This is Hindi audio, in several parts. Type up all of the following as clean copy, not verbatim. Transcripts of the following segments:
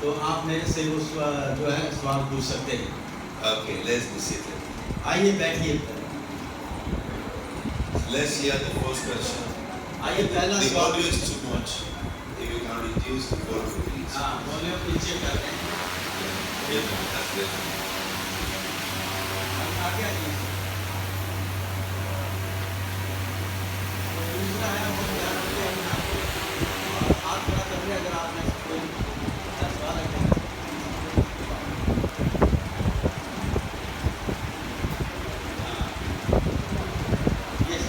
तो आप मेरे से वो जो है सवाल पूछ सकते हैं। Okay, let's be seated. आइए बैठिए। Let's hear the first question. आइए पहला The सवाल। audio is too much. If you can reduce the volume, please. हाँ, वॉल्यूम पीछे कर दें। Yeah, that's better. आगे आइए। तो दूसरा है वो ध्यान रखिए कि आपको हाथ खड़ा कर रहे अगर आप में से कोई सवाल है। Yes.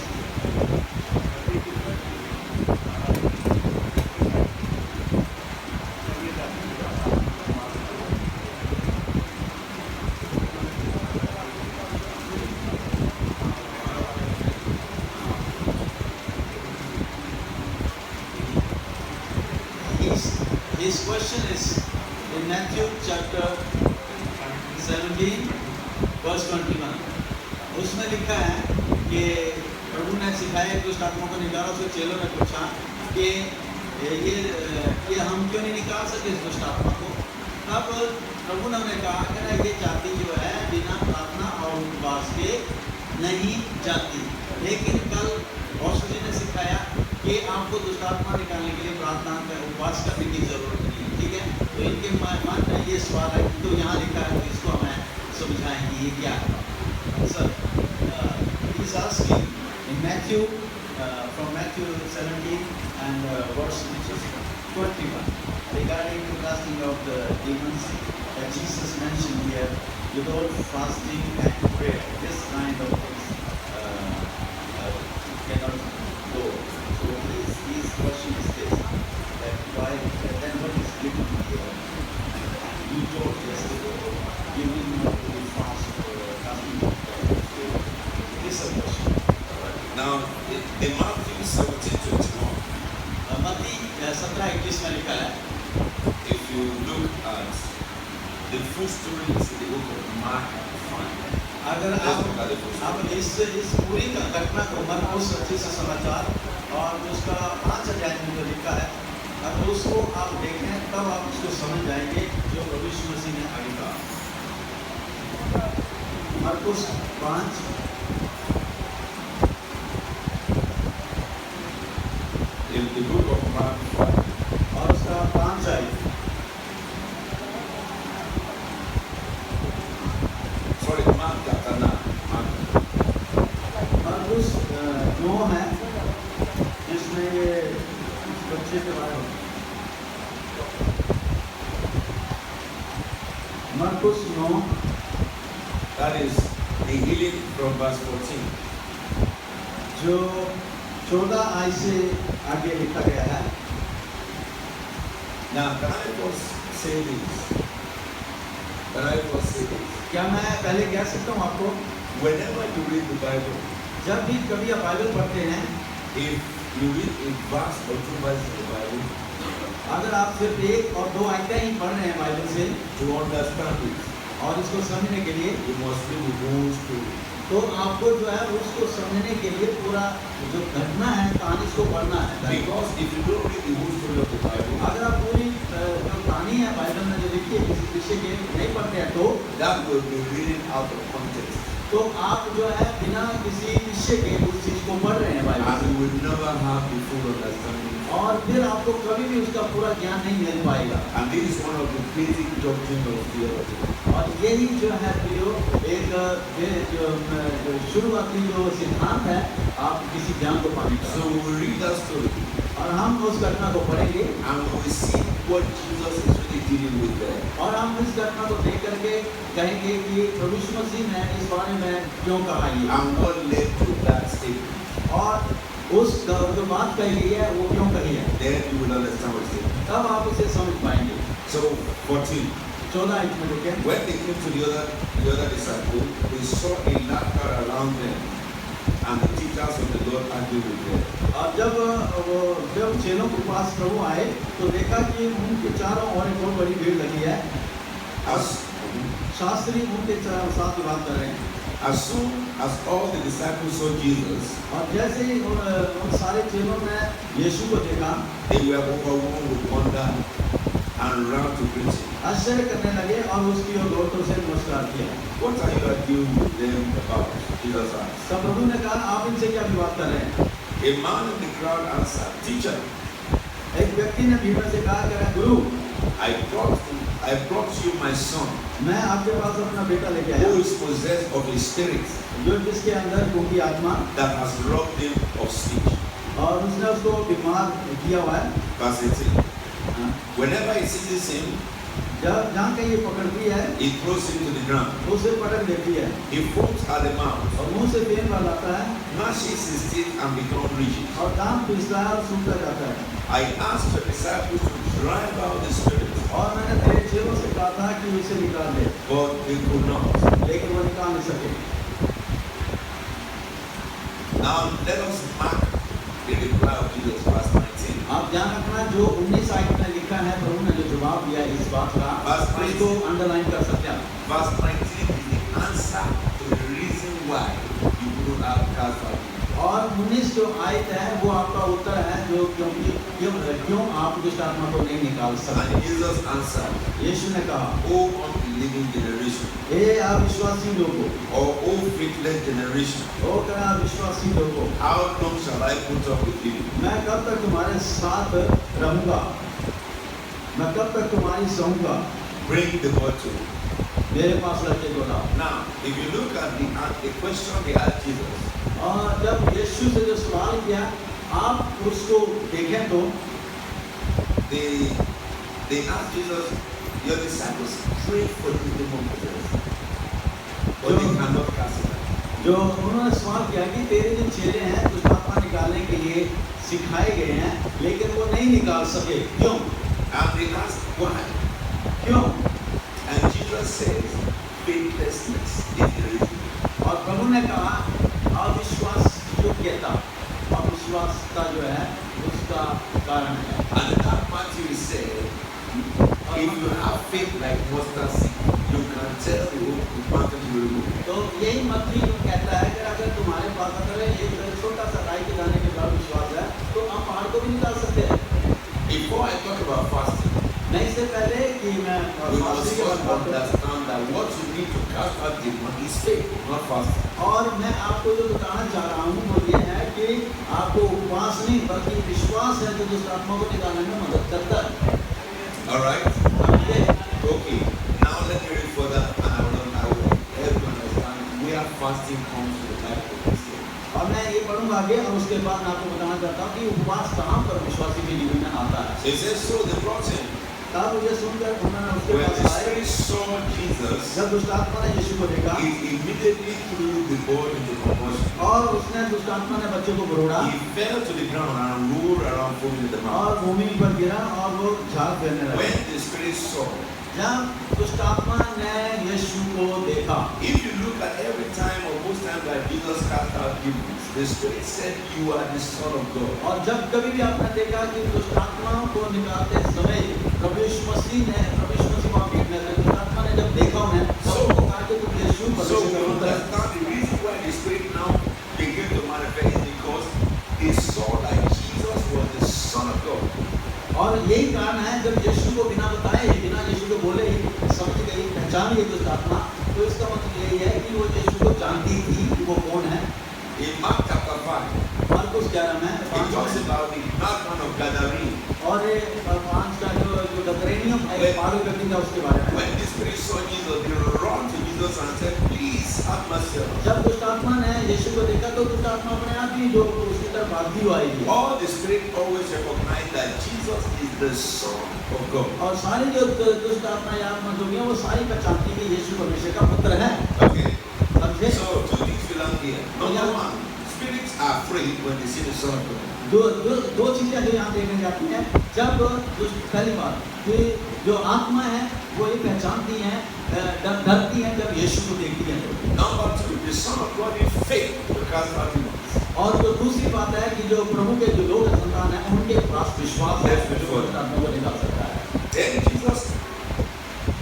His question is in Matthew chapter 17 verse 21. उसमें लिखा है कि प्रभु ने सिखाया दुष्ट आत्मा को निकाला। उसके चेलों ने पूछा कि ये हम क्यों नहीं निकाल सके इस दुष्ट आत्मा को। तब प्रभु ने उन्हें कहा कि ना ये जाति जो है बिना प्रार्थना और उपवास के नहीं जाती। लेकिन कल बॉस जी ने सिखाया कि आपको दुष्ट आत्मा निकालने के लिए प्रार्थना का उपवास करने की जरूरत नहीं है। ठीक है, तो इनके मन में ये सवाल है तो यहाँ लिखा है, तो इसको हमें समझाएं कि ये क्या है। Sir, he's asking in Matthew, from Matthew 17 and verse 21 regarding the casting of the demons that Jesus mentioned here without fasting and prayer. This kind of things cannot go. So his question is this: that why then what is given here? You told yesterday you will not really fast for casting of demons. So this is a question. Now, in Matthew 17:21, मत्ती 17:21 में लिखा है। if you look at the full story is in the book of Mark 5. अगर Let's look at the full story. आप इस पूरी घटना को मरकुस अच्छे से समाचार और उसका 5 अध्याय में जो लिखा है, अगर उसको आप देखें तब आप उसको समझ जाएंगे जो प्रभु यीशु मसीह ने आगे कहा। मरकुस 5 In the book of Mark 5. और उसका 5 आयत। Sorry, Mark chapter 9. मरकुस 9 है जिसमें ये बच्चे के बारे में। मरकुस 9 That is the healing from verse 14. जो 14 आयत से आगे लिखा गया है। Now, can I first say this? क्या मैं पहले कह सकता हूँ आपको, Whenever you read the Bible, जब भी कभी आप बाइबल पढ़ते हैं, if you read a verse or two verses in the Bible, अगर आप सिर्फ 1 और 2 आयतें ही पढ़ रहे हैं बाइबल से to understand it, और इसको समझने के लिए, you must read the whole story. तो आपको जो है उसको समझने के लिए पूरा जो घटना है कहानी उसको पढ़ना है। Because if you don't read the whole story of the Bible, अगर आप पूरी जो कहानी है बाइबल में जो लिखी है किसी विषय के नहीं पढ़ते हैं तो that will be reading out of context. आप जो है बिना किसी विषय के उस चीज को पढ़ रहे हैं बाइबल And से, you will never have the full understanding. और फिर आपको कभी भी उसका पूरा ज्ञान नहीं मिल पाएगा। And this is one of the basic doctrines of theology. और यही जो है जो एक जो शुरुआती जो सिद्धांत है आप किसी ज्ञान को पाने का। So we will read that story और हम उस घटना को पढ़ेंगे and we will see what Jesus is really dealing with there. और हम इस घटना को देख करके कहेंगे कि प्रभु यीशु मसीह ने इस बारे में क्यों कहा ये And what led to that statement. और उस जो बात कही गई है वो क्यों कही है, Then you will understand what it is. तब आप इसे समझ पाएंगे। So 14. 14 में देखें, When they came to the other disciples, they saw a large crowd around them, and the teachers of the Lord argued with them. और जब चेलों के पास प्रभु आए तो देखा कि उनके चारों ओर एक बहुत बड़ी भीड़ लगी है। शास्त्री उनके साथ बात कर रहे हैं। As soon as all the disciples saw Jesus, और जैसे ही उन सारे चेलों ने यीशु को देखा, they were overwhelmed with wonder and ran to greet him. आश्चर्य करने लगे और उसकी ओर दौड़कर उसे नमस्कार किया। What are you arguing with them about? Jesus asked. तब प्रभु ने कहा, आप इनसे क्या विवाद कर रहे हैं? A man in the crowd answered, Teacher, एक व्यक्ति ने भीड़ में से कहा, कह रहा, गुरु, I brought you my son, मैं आपके पास अपना बेटा लेके who आया, is possessed of a spirit जो जिसके अंदर गूंगी आत्मा that has robbed him of speech. और उसने उसको बीमार किया हुआ है। Verse 18. हाँ। Whenever he seizes him, जब जहाँ कहीं ये पकड़ती है, he throws him to the ground. उसे पटक देती है He foams at the mouth, और मुंह से फेन भर लाता है gnashes his teeth and becomes rigid. और दांत पीसता है और सूखता जाता है। I asked your disciples to drive out the spirit, और मैंने तेरे चेलों से कहा था कि उसे निकाल दे, but they could not. लेकिन वो निकाल नहीं सके। Now let us mark the reply of Jesus, verse 19. आप ध्यान रखना, जो 19 आयत में लिखा है, प्रभु ने जो जवाब दिया इस बात का, इसको अंडरलाइन कर सकते हैं। Verse 19 is the answer to the reason why you couldn't have cast out demons. और 19 जो आयत है वो आपका उत्तर है, जो क्यों आप दुष्ट आत्मा को नहीं निकाल सकते। And Jesus answered, यीशु ने कहा, O unbelieving generation, हे अविश्वासी लोगों, or O faithless generation, ओ करा अविश्वासी लोगों, how long shall I put up with you? मैं कब तक तुम्हारे साथ रहूंगा, मैं कब तक तुम्हारी सहूंगा। Bring the bottle. मेरे पास लड़के को लाओ। Now, if you look at the question they asked Jesus, और जब यीशु से जो सवाल किया, आप उसको देखें तो they asked Jesus, your disciples pray for the demon possessed, but they cannot cast it out. जो उन्होंने सवाल किया कि तेरे जो चेले हैं दुष्ट आत्मा निकालने के लिए सिखाए गए हैं, लेकिन वो नहीं निकाल सके, क्यों? And they asked why. क्यों? And Jesus says, faithlessness is the reason. और प्रभु ने कहा, अविश्वास योग्यता, अविश्वासता जो है उसका कारण है। And that Matthew said, if you have faith like mustard seed, you can tell the mountain to be removed. तो यही मत्ती कहता है कि अगर तुम्हारे पास अगर एक छोटा सा राई के दाने के बाद विश्वास है, तो आप पहाड़ को भी निकाल सकते हैं। Before I talk about fasting, नहीं, इससे पहले कि मैं we must first understand that what you need to cast out demon is faith, not fasting. और मैं आपको जो बताना चाह रहा हूँ वो ये है कि आपको उपवास नहीं बल्कि विश्वास है जो दुष्ट आत्मा को निकालने में मदद करता है। All right? Okay. Now let me read further, and I will help you understand where fasting comes to the life of Christian. और मैं ये पढ़ूंगा आगे और उसके बाद मैं आपको बताना चाहता हूँ कि उपवास कहाँ पर विश्वासी के जीवन में आता है। It says, so they brought him. तब मुझे सुनकर उन्होंने उसके When the पास आए, Spirit saw Jesus, जब दुष्ट आत्मा ने यीशु को देखा he immediately threw the boy into convulsion. और उसने दुष्ट आत्मा ने बच्चे को Baroda He fell to the ground and rolled around, foaming in the mouth. और भूमि पर गिरा और वो झाग फेरने लगा। When the Spirit saw, जब दुष्ट आत्मा ने यीशु को देखा, if you look at every time or most times that Jesus cast out demons, the Spirit said, you are the Son of God. और जब कभी भी आपने देखा कि दुष्ट आत्माओं को निकालते समय प्रभु यीशु मसीह वहाँ भीड़ में थे, दुष्ट आत्मा ने जब देखा उन्हें तो उनको कहा कि तुम यीशु So परमेश्वर we का पुत्र है। understand the reason why the Spirit now began to manifest is because they saw that Jesus was the Son of God. और यही कारण है जब यीशु को बिना बताए बिना यीशु को बोले ही समझ गई पहचान गई दुष्ट आत्मा, तो इसका मतलब यही है कि वो यीशु को जानती थी कि वो कौन है। In Mark chapter 5, मार्कुस 11 में it talks about the madman of Gadarene. और 5 का जो गदरेनियों पागल व्यक्ति था उसके बारे में। When the Spirit saw Jesus, they ran to Jesus and said, please have mercy on us. जब दुष्ट आत्मा ने यीशु को देखा तो दुष्ट आत्मा अपने आप ही जो उसकी तरफ भागती हुई आई थी। All the Spirit always recognized that Jesus is the Son of God. और सारी जो दुष्ट आत्मा या आत्मा जो है वो सारी पहचानती कि यीशु परमेश्वर का पुत्र है। Okay. समझे? So, two things we learn here. Number one, spirits are afraid when they see the Son of God. दो चीजें जो यहाँ देखने जाती हैं। जब पहली बात कि जो आत्मा है वो ये पहचानती हैं, डरती हैं जब यीशु को देखती हैं तो। Number two, the Son of God in faith to cast out demons. और जो दूसरी बात है कि जो प्रभु के जो लोग संतान है उनके पास विश्वास है जो दुष्ट आत्मा को निकाल सकता है। Then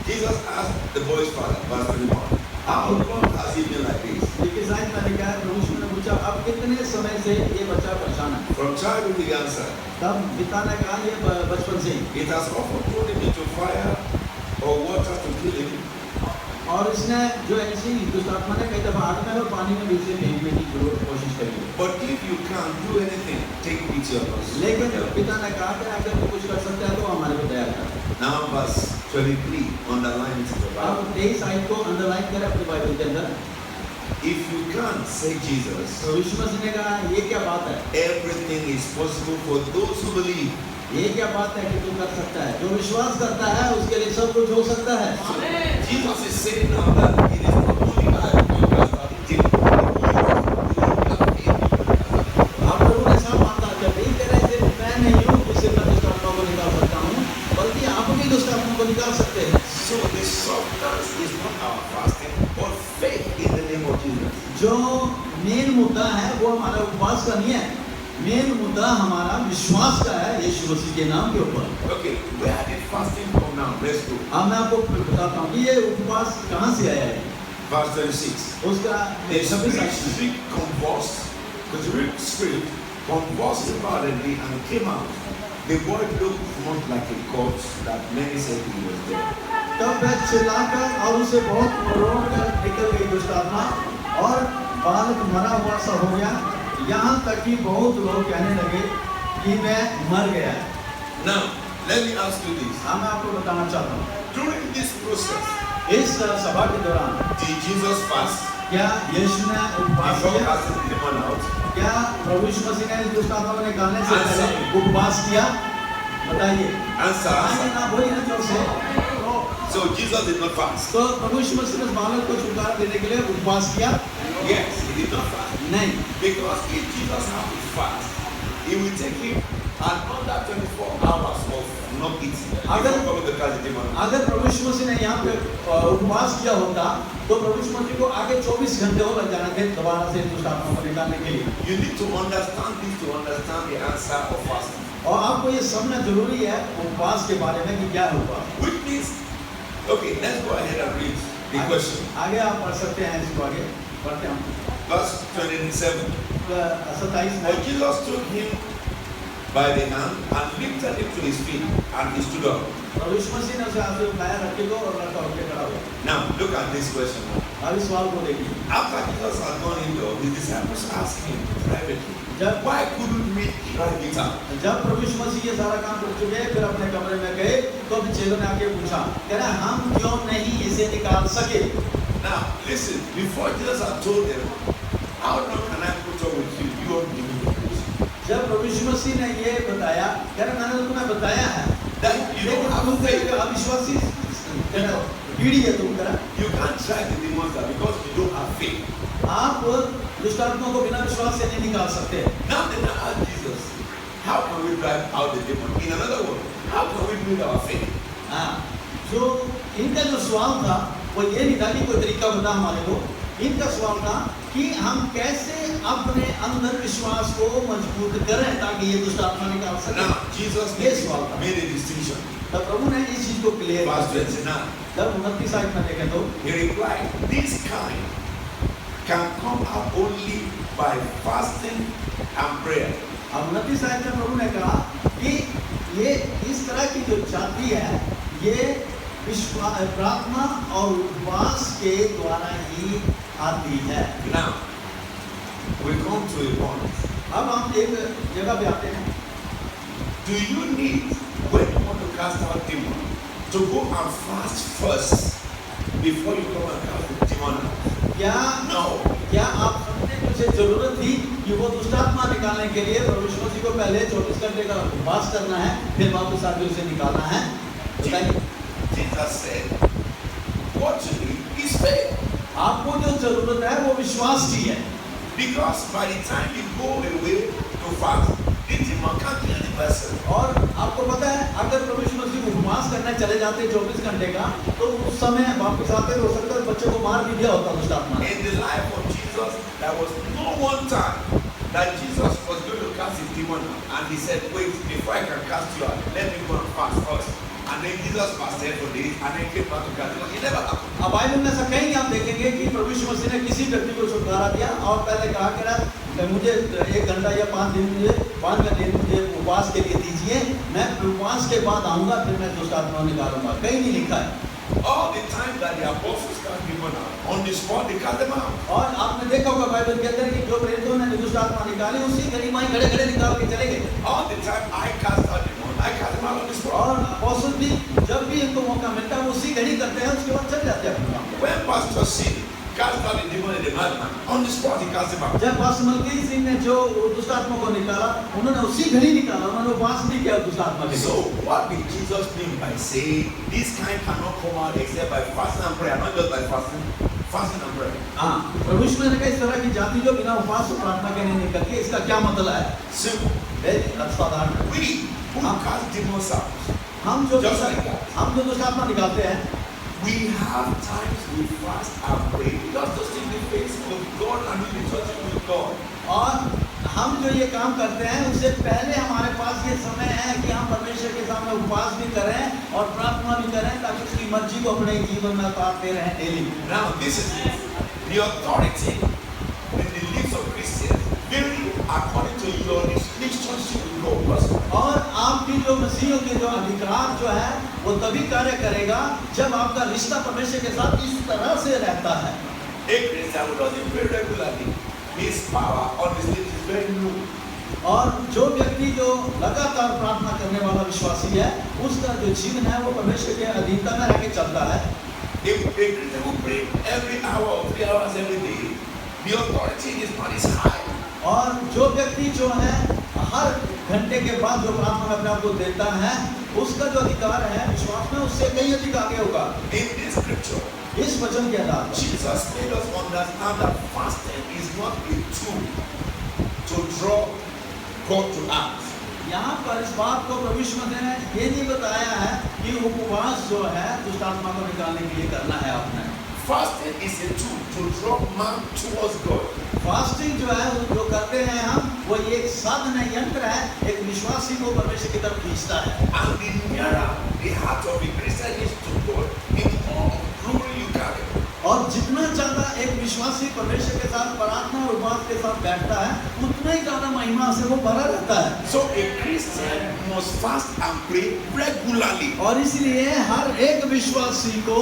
Jesus asked the boy's father, verse 21, how long has he been like this? लेकिन साइंस में लिखा है प्रभु ने पूछा अब कितने समय से ये बच्चा परेशान है? From childhood, he answered. तब पिता ने कहा ये बचपन से ही। It has often thrown him into fire or water to kill him. और इसने जो ऐसी दुष्ट आत्मा ने कई दफा आग में और पानी में भी इसे भेजने की कोशिश करी है। But if you can't do anything, take pity on us. लेकिन पिता ने कहा कि अगर तू कुछ कर सकता है तो हमारे को दया कर। Now verse 23, underline it in the अब Bible. 23 आयत को अंडरलाइन करें अपनी बाइबल के अंदर। If you can't say Jesus, तो यीशु मसीह ने कहा ये क्या बात है? everything is possible for those who believe. ये क्या बात है कि तू कर सकता है? जो विश्वास करता है उसके लिए सब कुछ हो सकता है। Jesus is saying now that it is not only I who cast out the demon, आप लोगों ने सब मानता जब ये कह रहे थे मैं नहीं हूँ जिससे मैं दुष्ट आत्मा को निकाल सकता हूँ, बल्कि आप भी दुष्ट आत्मा को निकाल सकते हैं। So the substance is not our fasting, but faith in the name of Jesus. जो मेन मुद्दा है वो हमारा उपवास का नहीं है, मेन मुद्दा हमारा विश्वास का है यीशु मसीह के नाम के ऊपर। Okay, where did fasting come now? Let's go. अब मैं आपको बताता हूँ कि ये उपवास कहाँ से आया है। Verse 26. उसका The 26 आयत में। spirit convulsed, the spirit convulsed violently and came out. The boy looked much like a corpse that many said he was dead. तब वह चिल्लाकर और उसे बहुत रोक कर निकल गई दुष्ट आत्मा और बालक मरा हुआ सा हो गया, यहाँ तक कि बहुत लोग कहने लगे कि वह मर गया है। Now, let me ask you this. हाँ मैं आपको बताना चाहता हूँ, During this process, इस सभा के दौरान did Jesus fast क्या यीशु ने उपवास before किया? casting the demon out? क्या प्रभु यीशु मसीह ने इस दुष्ट आत्मा को निकालने से पहले उपवास किया? बताइए। Answer, हाँ answer. ना बोलिए ना जोर से। So Jesus did not fast. तो प्रभु यीशु मसीह ने उस बालक को छुटकारा देने के लिए उपवास किया? Yes, he did not fast. नहीं। Because if Jesus had to fast, it will take him another 24 hours of not eating. अगर- Before the cast the demon. अगर प्रभु यीशु मसीह ने यहाँ पे उपवास किया होता तो प्रभु यीशु मसीह को आगे 24 घंटे और लग जाने थे दोबारा से दुष्ट आत्मा को निकालने के लिए। You need to understand this to understand the answer of fasting. और आपको ये समझना जरूरी है उपवास के बारे में कि क्या है उपवास। Which means, okay, let's go ahead and read the question. आगे आप पढ़ सकते हैं इसको, आगे पढ़ते हैं। Verse 27. 27 But में Jesus took him by the hand and lifted him to his feet, and he stood up. प्रभु यीशु मसीह ने उसे हाथ से उठाया, रखे को और रखा उठ के खड़ा हुआ। Now, look at this question. अब इस सवाल को देखिए। After Jesus had gone indoor, his disciples asked him privately, जब why couldn't we drive it out? जब प्रभु यीशु मसीह ये सारा काम कर चुके फिर अपने कमरे में गए तो अब चेलों ने आके पूछा, कह रहा हम क्यों नहीं इसे निकाल सके? Now, listen, before Jesus had told them, how long can I put up with you? You won't give me the grace. जब प्रभु यीशु मसीह ने ये बताया, कह रहा मैंने तो तुम्हें बताया है That you लेकिन don't have तुम faith. कहे अविश्वासी पीढ़ी है तुम, कह रहा You can't drive the demons out because you don't have faith. आप दुष्ट आत्मा को बिना विश्वास से नहीं निकाल सकते। Now they now ask Jesus, how can we drive out the demon? In another word, how can we build our faith? हाँ, जो इनका जो सवाल था वो ये नहीं था कि कोई तरीका बता हमारे को, इनका सवाल था कि हम कैसे अपने अंदर विश्वास को मजबूत करें ताकि ये दुष्ट आत्मा निकाल सके। Now, Jesus Yes, Walter. made a distinction. तब प्रभु ने इस चीज को क्लियर Verse किया। 29. जब 29 आयत में देखें तो He replied, this kind can come out only by fasting and prayer. अब 29 आयत में प्रभु ने कहा कि ये इस तरह की जो जाति है ये प्रार्थना और उपवास के द्वारा ही आती है। Now, we come to a point. अब हम एक जगह पे आते हैं। Do you need, when you want to cast out demon, to go and fast first before you come and cast the demon out? क्या No. क्या आप समझते हैं मुझे जरूरत थी कि वो दुष्टात्मा निकालने के लिए प्रभु यीशु मसीह को पहले 24 घंटे का उपवास करना है फिर वापस आके उसे निकालना है? बताइए। Jesus said, what you need is faith. आपको जो जरूरत है वो विश्वास की है। Because by the time you go away to fast, the demon can't kill the person. और आपको पता है अगर प्रभु यीशु मसीह उपवास करने चले जाते 24 घंटे का तो उस समय वापस आते हो सकता है बच्चों को मार भी दिया होता दुष्टात्मा ने। In the life of Jesus, there was no one time that Jesus was going to cast his demon out. And he said, wait, before I can cast you out, let me go and fast first. And then Jesus fasted for days and then came back to Galilee. It never happened. अब बाइबल में ऐसा कहीं नहीं आप देखेंगे कि प्रभु यीशु मसीह ने किसी व्यक्ति को छुटकारा दिया और पहले कहा कि ना मुझे 1 घंटा या 5 दिन मुझे उपवास के लिए दीजिए, मैं उपवास के बाद आऊंगा, फिर मैं दुष्ट आत्मा निकालूंगा। कहीं नहीं लिखा है। All the time that the apostles cast demons out, on the spot they cast them out. और आपने देखा होगा बाइबल के अंदर कि जो प्रेरितों ने दुष्ट आत्मा निकाली उसी घड़ी वहीं खड़े निकाल के चले गए। All the time I cast out demons, I cast them out on the spot. और अपोस्तल भी जब भी इनको मौका मिलता है उसी घड़ी करते हैं, उसके बाद चल जाते हैं। When Pastor C cast out the demon in the madman, on the spot he cast them out. जब पास्टर मलकी सिंह ने जो दुष्ट आत्मा को निकाला, उन्होंने उसी घड़ी निकाला, उन्होंने उपवास नहीं किया दुष्ट आत्मा के लिए। So what did Jesus mean by saying this kind cannot come out except by fasting and prayer, not just by fasting and prayer? हाँ, प्रभु यीशु ने कहा इस तरह की जाति जो बिना उपवास और प्रार्थना के नहीं निकलती है, इसका क्या मतलब है? Simple. वेरी साधारण। We who cast demons out, हम जो just like that. दुष्ट आत्मा निकालते हैं, We have times we fast and pray just to see the face of God and be touching with God. और हम जो ये काम करते हैं उससे पहले हमारे पास ये समय है कि हम परमेश्वर के सामने उपवास भी करें और प्रार्थना भी करें ताकि उसकी मर्जी को अपने जीवन में उतारते रहें daily. Now this is the authority in the lives of Christians vary according to your relationship with God. और आपकी जो मसीहों के जो अधिकार जो है वो तभी कार्य करेगा जब आपका रिश्ता परमेश्वर के साथ इस तरह से रहता है। A Christian who doesn't pray regularly, his power on his lips is very low. और जो व्यक्ति जो लगातार प्रार्थना करने वाला विश्वासी है, उसका जो जीवन है वो परमेश्वर के अधीनता में रह के चलता है। If a Christian who pray every hour or 3 hours every day, the authority in his mind is high. और जो व्यक्ति जो है हर घंटे के बाद जो प्रार्थना अपने आप को देता है, उसका जो अधिकार है विश्वास में उससे कहीं अधिक आगे होगा। In this scripture, इस वचन के आधार पर Jesus made us understand that fasting is not a tool to draw God to act. यहाँ पर इस बात को प्रभु यीशु मसीह ने ये नहीं बताया है कि उपवास जो है दुष्ट आत्मा को निकालने के लिए करना है आपने। Fasting is a tool to draw man towards God. Fasting जो है वो जो करते हैं हम वो एक साधन है, यंत्र है, एक विश्वासी को परमेश्वर की तरफ खींचता है। And the nearer the heart of a Christian is to God, the more glory you carry. और जितना ज्यादा एक विश्वासी परमेश्वर के साथ प्रार्थना और उपवास के साथ बैठता है, उतना ही ज्यादा महिमा से वो भरा रहता है। So a Christian must fast and pray regularly. और इसलिए हर एक विश्वासी को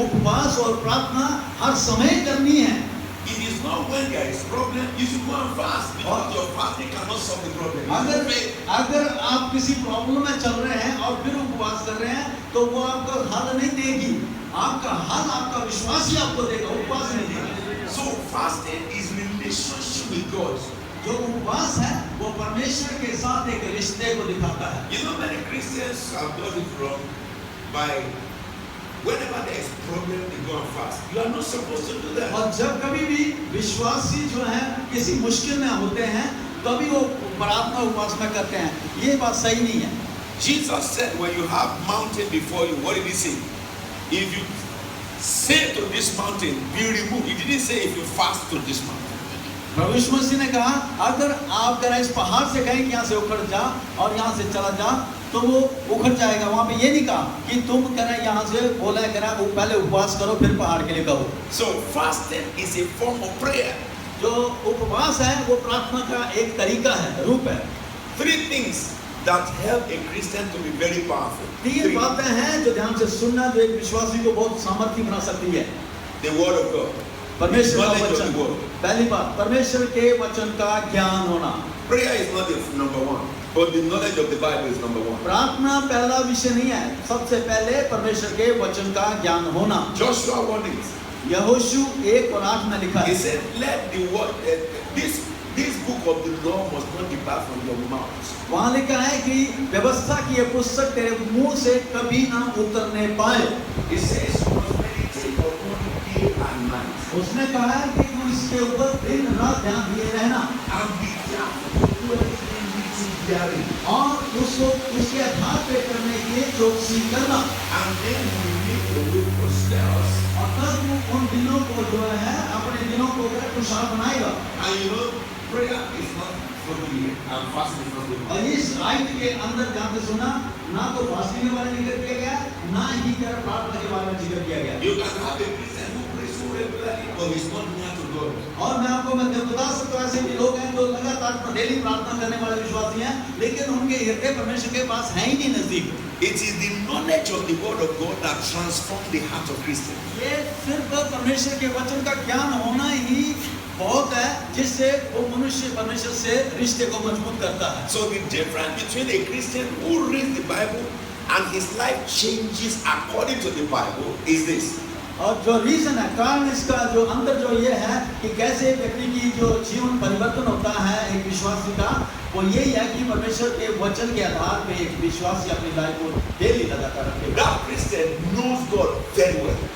उपवास और प्रार्थना हर समय करनी है। It is not when there is problem you should go and fast because your fasting cannot solve the problem. अगर आप किसी प्रॉब्लम में चल रहे हैं और फिर उपवास कर रहे हैं तो वो आपको हल नहीं देगी। आपका हल आपका विश्वास ही आपको देगा, उपवास नहीं देगा। So fasting is relationship with God. जो उपवास है वो परमेश्वर के साथ एक रिश्ते को दिखाता है। You know many Christians have done it wrong by whenever there is problem they go and fast. You are not supposed to do that. और जब कभी भी विश्वासी जो है किसी मुश्किल में होते हैं तभी वो प्रार्थना उपवास में करते हैं, ये बात सही नहीं है। Jesus said when you have mountain before you, what did he say? If you say to this mountain, be removed. He didn't say if you fast to this mountain. प्रभु यीशु मसीह ने कहा अगर आप करें इस पहाड़ से कहें कि यहाँ से उखड़ जा और यहाँ से चला जा तो वो उखड़ जाएगा। वहाँ पे ये नहीं कहा कि तुम करें यहाँ से बोला करें वो पहले उपवास करो फिर पहाड़ के लिए कहो। So fasting is a form of prayer. जो उपवास है वो प्रार्थना का एक तरीका है, रूप है। 3 things that help a Christian to be very powerful. 3 बातें हैं जो ध्यान से सुनना जो एक विश्वासी को बहुत सामर्थ्य बना सकती है। The word of God. परमेश्वर का Knowledge of वचन। the word. पहली बात परमेश्वर के वचन का ज्ञान होना। Prayer is not the number 1, but the knowledge of the Bible is number 1. प्रार्थना पहला विषय नहीं है, सबसे पहले परमेश्वर के वचन का ज्ञान होना। Joshua 1:8. यहोशू 1:8 में लिखा He है, said, "Let the word this book of the law must not depart from your mouth." वहाँ लिखा है कि व्यवस्था की यह पुस्तक तेरे मुंह से कभी ना उतरने पाए। He says, "You must meditate upon it day and night, उसने कहा है कि तू इसके ऊपर दिन रात ध्यान दिए रहना and be careful to do everything written therein, और उसको उसके आधार पे करने के लिए चौकसी करना, and then you will make your way prosperous." और तब वो उन दिनों को जो है अपने दिनों को खुशहाल बनाएगा। And you know, prayer is not totally and fasting is not totally. और इस राइट के अंदर जहाँ पे सुना ना तो फास्टिंग के बारे में जिक्र किया गया, ना ही क्या प्रार्थना के बारे में जिक्र किया गया। You can have a Christian who prays so regularly, but he's not near to God. और मैं आपको बता सकता हूँ ऐसे भी लोग हैं जो लगातार डेली प्रार्थना करने वाले विश्वासी हैं, लेकिन उनके हृदय परमेश्वर के पास है ही नहीं नजदीक। It is the knowledge of the word of God that transforms the heart of Christians. ये सिर्फ परमेश्वर के वचन का ज्ञान होना ही बहुत है, जिससे वो मनुष्य परमेश्वर से रिश्ते को मजबूत करता है। So the difference between a Christian who reads the Bible and his life changes according to the Bible is this. और जो रीजन है, कारण इसका जो अंदर जो ये है कि कैसे व्यक्ति की जो जीवन परिवर्तन होता है एक विश्वासी का, वो यही है कि परमेश्वर के वचन के आधार पे एक विश्वासी अपनी लाइफ को डेली लगातार रखे। That Christian knows God very well.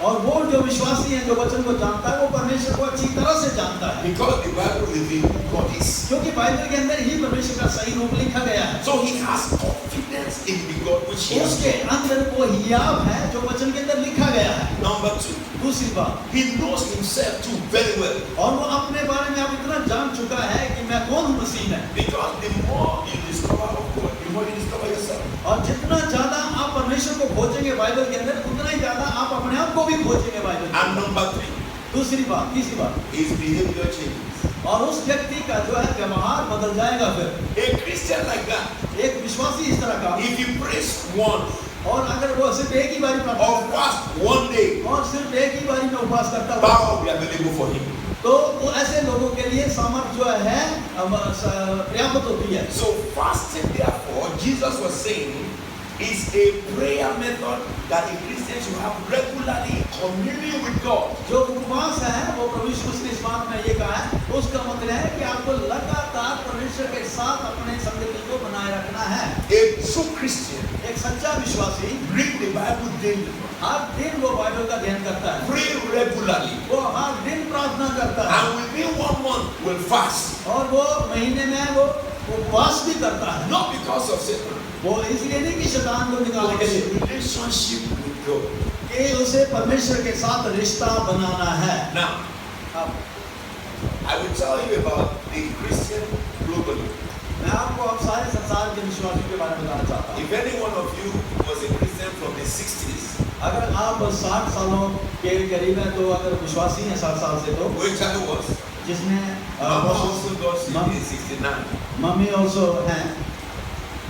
और वो जो विश्वासी है जो वचन को जानता है, वो परमेश्वर को अच्छी तरह से जानता है। Because the Bible reveals who God is. क्योंकि बाइबल के अंदर ही परमेश्वर का सही रूप लिखा गया है। So he has confidence in the God which he has. उसके अंदर वो हियाव है जो वचन के अंदर लिखा गया है। Number two, दूसरी बात, he knows himself too very well. और वो अपने बारे में अब इतना जान चुका है कि मैं कौन हूँ मसीह में। Because the more you discover of God, the more you discover yourself. और जितना ज्यादा आप परमेश्वर को खोजेंगे बाइबल के अंदर, उतना ही ज्यादा आप अपने आप को भी खोजेंगे बाइबल के And अंदर। number three, तीसरी बात his behavior changes. और उस व्यक्ति का जो है व्यवहार बदल जाएगा। फिर A Christian like that, एक विश्वासी इस तरह का, if he prays once और अगर वो सिर्फ एक ही बारी प्रार्थना or करता fast one day, और सिर्फ एक ही बारी में उपवास करता हुआ, power will be available for him. तो वो ऐसे लोगों के लिए सामर्थ्य जो है पर्याप्त होती है। So fasting, therefore, Jesus was saying, is a prayer method that a Christian should have regularly communion with God. जो उपवास है वो प्रभु यीशु मसीह ने इस बात में ये कहा है, उसका मतलब है कि आपको लगातार परमेश्वर के साथ अपने संगति को बनाए रखना है। A true Christian एक सच्चा विश्वासी read the Bible daily, हर दिन वो बाइबल का अध्ययन करता है, pray regularly, वो हर दिन प्रार्थना करता है, and within 1 month will fast. और वो महीने में वो उपवास भी करता है। Not because of Satan, वो इसलिए नहीं कि शैतान को निकालने but के लिए, his relationship with God. कि उसे परमेश्वर के साथ रिश्ता बनाना है। Now, अब I will tell you about the Christian globally. मैं आपको अब सारे संसार के विश्वासियों के बारे में बताना चाहता हूँ। If any one of you was a Christian from the 60s, अगर आप 60 सालों के करीब हैं, तो अगर विश्वासी हैं 60 साल से, तो which I was, जिसमें Mama also got saved in 69. Mummy also हैं,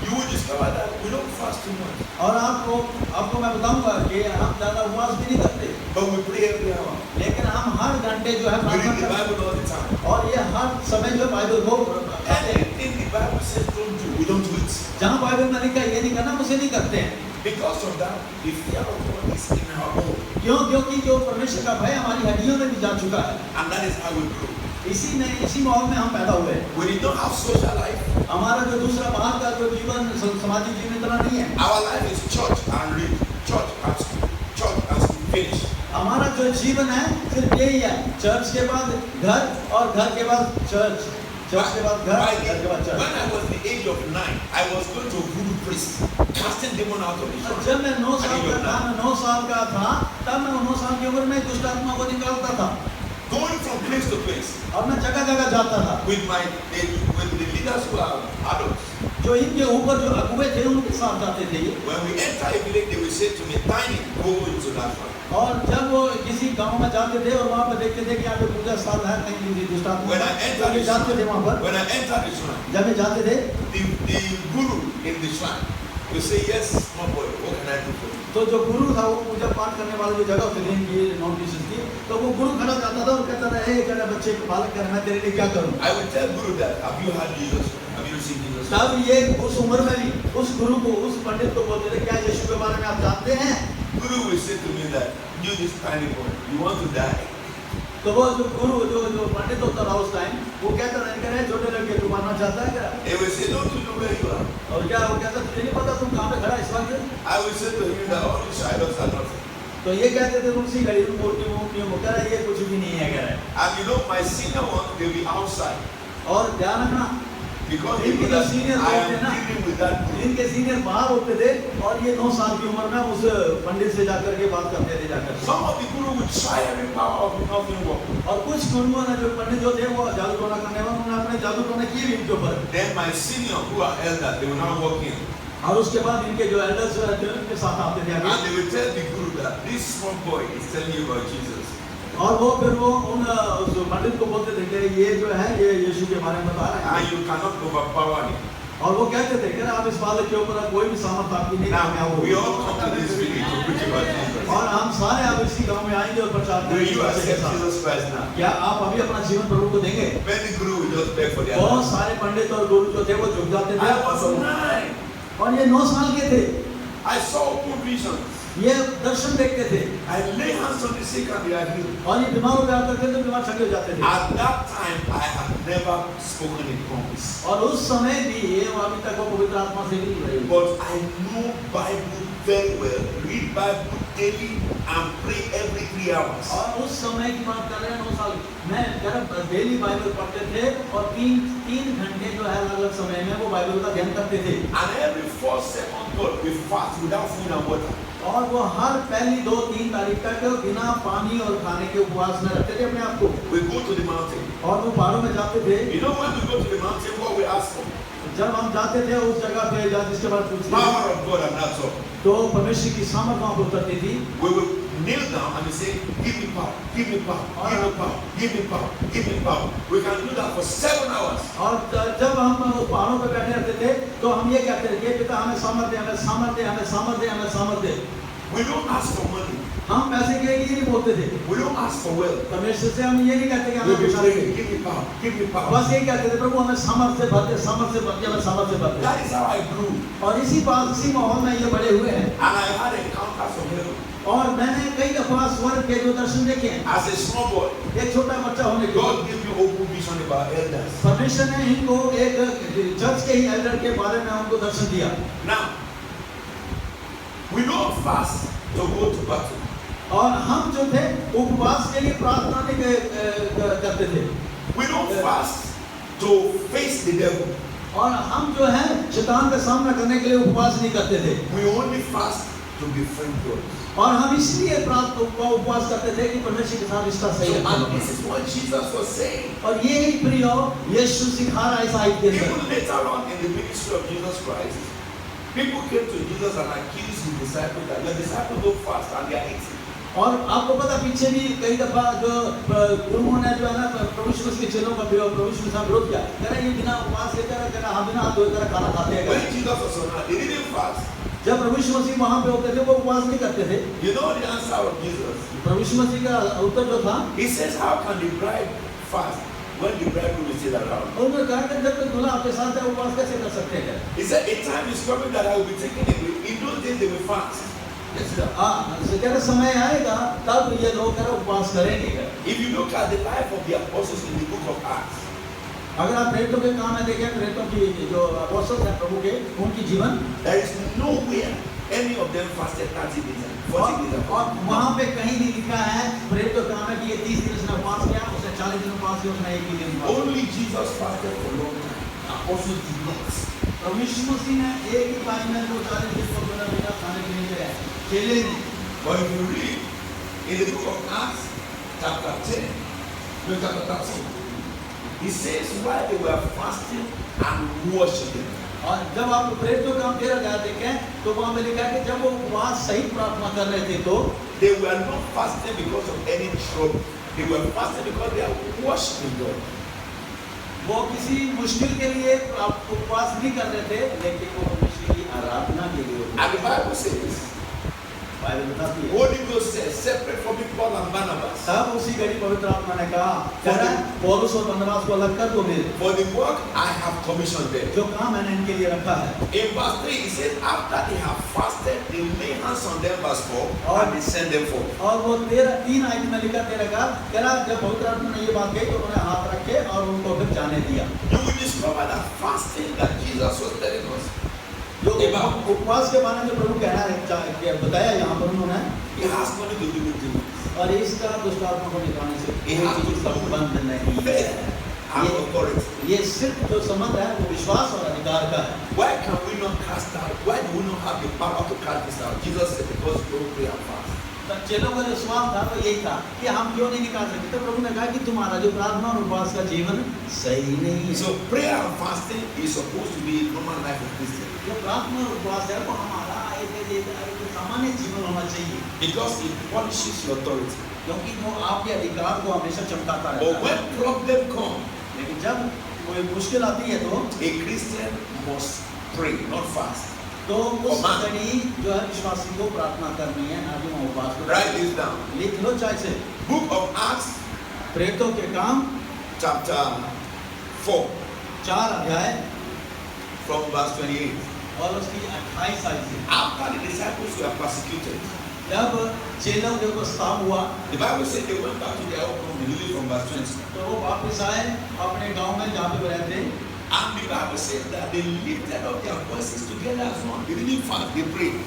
You will discover that we don't fast too much, और आपको मैं बताऊंगा कि हम ज्यादा उपवास भी नहीं करते, but we pray every hour. लेकिन हम हर घंटे जो है We प्रार्थना read the करते हैं, Bible all the time. और ये हर समय जो बाइबल को पढ़ते हैं। Anything the Bible says don't do, we don't do it. जहाँ बाइबल में लिखा है ये नहीं करना, उसे नहीं करते हैं। Because of that, the fear of God is in our own, क्योंकि जो परमेश्वर का भय हमारी हड्डियों में भी जा चुका है। and that is how we grow. इसी माहौल में हम पैदा हुए। We did not have social life. हमारा जो दूसरा बाहर का जो जीवन, सामाजिक जीवन इतना नहीं है। Our life is church and read, church and school, finish. हमारा जो जीवन है सिर्फ यही है, चर्च के बाद घर और घर के बाद चर्च, चर्च के बाद घर, घर के बाद church. When I was the age of 9, I was going to voodoo priest, casting demon out of the church. जब मैं 9 साल का था, तब मैं 9 साल की उम्र में दुष्ट आत्मा को निकालता था, Going from place to place और मैं जगह जगह जाता था with the leaders who are adults. जो इनके ऊपर जो अगुवे थे उनके साथ जाते थे। When we enter a village, they will say to me, "Tiny, go into that one." और जब वो किसी गांव में जाते थे और वहाँ पर देखते थे कि यहाँ पे पूजा स्थल है, कहीं किसी दुष्ट आत्मा When I enter the जाते थे वहाँ पर, when I enter the shrine, जब मैं जाते थे the guru in the shrine will say, "Yes, small boy, what can I do for you?" तो जो गुरु था वो पूजा पाठ करने वाला जो जगह होती थी इनकी नॉमिनेशन की, तो वो गुरु खड़ा जाता था और कहता था, हे कहना बच्चे को पालक कर, मैं तेरे लिए क्या करूं? I will tell guru that, "Have you heard Jesus? Have you seen Jesus?" तब ये उस उम्र में भी उस गुरु को, उस पंडित को बोलते थे, क्या यीशु के बारे में आप जानते हैं? Guru will say to me that, "You this tiny boy, you want to die?" तो वो जो गुरु जो पंडित होता था उस टाइम, वो कहता था, करे छोटे लड़के तू मारना चाहता है क्या? He will say, "Don't you know where you are?" और क्या वो कहता, तुझे नहीं पता तुम कहाँ पे खड़ा है इस वक्त? I will say to him that all these idols are nothing. तो ये कहते थे तुलसी घड़ी मूर्तियों को, कह रहा है ये कुछ भी नहीं है, कह रहा है। And you know, my senior one, they will be outside. और ध्यान रखना, Because they इनके know जो that सीनियर I लोग थे am ना, dealing with that group. इनके सीनियर बाहर होते थे और ये 9 साल की उम्र में उस पंडित से जाकर के बात करते थे जाकर के। Some of the guru would try every power of nothing work. और कुछ गुरुओं ने जो पंडित जो थे वो जादू टोना करने वाले उन्होंने अपने जादू टोना किए भी इनके ऊपर। Then my senior who are elders, they will now walk in. और उसके बाद इनके जो एल्डर्स थे उनके साथ आते थे आगे। And they will tell the guru that this small boy is telling you about Jesus. और वो फिर वो उन उस पंडित को बोलते थे कि ये जो है ये यीशु के बारे में बता रहा है। And you cannot overpower him. और वो कहते थे कि आप इस बालक के ऊपर कोई भी सामर्थ आपकी नहीं Now we all come to this village to preach about Jesus. और हम सारे अब इसी गांव में आएंगे और प्रचार Will you करेंगे। accept Jesus Christ now? क्या आप अभी अपना जीवन प्रभु को देंगे? Many guru will just beg for their बहुत life. सारे पंडित और गुरु जो थे वो झुक जाते थे। I was 9. और ये 9 साल के थे। I saw open visions. ये दर्शन देखते थे। I lay hands on the sick and they are healed. और ये बीमार हो जाते थे तो बीमार छके हो जाते थे। At that time, I had never spoken in tongues. और उस समय भी ये अभी तक वो पवित्र आत्मा से नहीं रही। But I know Bible very well. Read Bible daily and pray every 3 hours. और उस समय की बात कर रहे हैं 9 साल मैं डेली बाइबल पढ़ते थे और 3 घंटे जो है अलग-अलग समय में वो बाइबल का ध्यान करते थे। And every 4 seconds, God, we fast without food and water. और वो हर पहली 2-3 तारीख तक बिना पानी और खाने के उपवास में रखते थे अपने आप को। We go to the mountain. और वो पहाड़ों में जाते थे। You know when we go to the mountain, what we ask for? जब हम जाते थे उस जगह पे जहाँ जिसके बाद पूछते Power of God and that's all. तो परमेश्वर की सामर्थ वहाँ पर उतरती थी। We will kneel down and we say, give me power, give me power, give me power, give me power, give me power. We can do that for 7 hours. और जब हम उस पहाड़ों पे बैठे रहते थे तो हम ये कहते थे पिता हमें सामर्थ दे, हमें सामर्थ दे, हमें सामर्थ दे, हमें सामर्थ दे। We don't ask for money. हम पैसे के लिए नहीं बोलते थे। We don't ask for wealth. परमेश्वर से हम ये नहीं कहते कि We हमें will पैसा pray, दे। give me power, give me power. बस ये कहते थे प्रभु हमें सामर्थ से भर दे, सामर्थ से भर दे, हमें सामर्थ से भर दे। That is how I grew. और इसी माहौल में ये बड़े हुए हैं। And I had encounters from heaven. और मैंने कई दफा स्वर्ग के जो दर्शन देखे हैं। As a small boy, एक छोटा बच्चा होने के God gave me open vision about elders. परमेश्वर ने इनको एक चर्च के ही एल्डर के बारे में उनको दर्शन दिया। Now, we don't fast to go to battle. और हम जो थे उपवास के लिए प्रार्थना नहीं करते थे। We don't fast to face the devil. और हम जो है शैतान का सामना करने के लिए उपवास नहीं करते थे। We only fast to befriend God. और हम इसलिए उपवास करते थे कि परमेश्वर के साथ रिश्ता सही And रखना। this is what Jesus was saying. और ये ही प्रियो यीशु सिखा रहा है इस आयत के अंदर। Even later on in the ministry of Jesus Christ, people came to Jesus and accused his disciples that your disciples don't fast and they are eating. और आपको पता पीछे भी कई दफा जो गुरुओं ने जो है ना प्रभु यीशु के चेलों का प्रभु यीशु के साथ विरोध किया। कह रहे ये बिना उपवास के कह रहा हम बिना हाथ धोए कर खाना खाते हैं। When Jesus was on earth, they didn't fast. जब प्रभु यीशु मसीह वहाँ पे होते थे वो उपवास नहीं करते थे। You know the answer of Jesus? प्रभु यीशु मसीह का उत्तर जो था He says, how can the bride fast when the bridegroom is still around? उन्होंने कहा कि जब तक दूल्हा आपके साथ है उपवास कैसे कर सकते हैं? He said, a time is coming that I will be taken away. In those days they will fast. Yes, sir. हाँ, समय आएगा तब ये लोग उपवास करेंगे। If you look at the life of the apostles in the book of Acts, अगर आप प्रेरितों के काम में देखें प्रेरितों की जो अपोस्टल हैं प्रभु के उनकी जीवन there is nowhere any of them fasted 30 days and 40 days. और वहाँ पे कहीं नहीं लिखा है प्रेरितों के काम में कि ये 30 दिन उसने उपवास किया, उसने 40 दिन उपवास किया, उसने 1 दिन उपवास किया। Only Jesus fasted for a long time. Apostles did not. प्रभु यीशु मसीह ने एक ही टाइम में वो 40 दिन को बिना खाने के लिए गए चेले ने। But if you read in the book of Acts, chapter 10, no, chapter 13, he says while they were fasting and worshiping. और जब आप प्रेरितों का काम 13 अध्याय देखें तो वहाँ पे लिखा है कि जब वो उपवास सहित प्रार्थना कर रहे थे तो They were not fasting because of any trouble. They were fasting because they are worshiping God. वो किसी मुश्किल के लिए उपवास नहीं कर रहे थे लेकिन वो परमेश्वर की आराधना के लिए। And the Bible says, Bible बताती है Holy Ghost says, separate from me Paul and Barnabas. तब उसी घड़ी पवित्र आत्मा ने कहा पौलुस और बरनबास को अलग कर दो मेरे For the work I have commissioned them. जो काम मैंने इनके लिए रखा है। In verse 3, he says, after they have fasted, they lay hands on them, verse 4, and they send them forth. और वो 3 आयत में लिखा 13 का कह रहा जब पवित्र आत्मा ने ये बात कही तो उन्होंने हाथ रखे और उनको फिर जाने दिया। You will discover that fasting that Jesus was telling us, जो उपवास के बारे में प्रभु कहना है बताया यहाँ पर उन्होंने it has nothing to do with demons. और इसका दुष्ट आत्मा को निकालने से It has to do संबंध नहीं है। with faith. and authority. ये सिर्फ जो संबंध है वो विश्वास और अधिकार का है. Why can we not cast out? Why do we not have the power to cast this out? Jesus said, because you don't pray and fast. तो चेलों का जो सवाल था वो यही था कि हम क्यों नहीं निकाल सकते. तो प्रभु ने कहा कि तुम्हारा जो प्रार्थना और उपवास का जीवन सही नहीं है. So prayer and fasting is supposed to be a normal life of Christian. जो प्रार्थना और उपवास है वो हमारा एक सामान्य जीवन होना चाहिए. Because it polishes your authority. क्योंकि वो आपके अधिकार को हमेशा चमकाता रहता But है. when problem comes, लेकिन जब कोई मुश्किल आती है तो a Christian must pray, not fast. तो उस घड़ी जो है विश्वासी को प्रार्थना करनी है, ना कि उपवास को. Write this down. लिख लो चाहे से. Book of Acts, प्रेरितों के काम chapter 4, 4 अध्याय from verse 28. और उसकी 28 आयत से. After the disciples were persecuted, जब चेलों के ऊपर सताव हुआ the Bible said they went back to their own home, really from verse 20. तो वो वापस आए अपने गांव में जहाँ पे वो रहते. And the Bible says that they lifted up their voices together as one. They didn't fast, they prayed.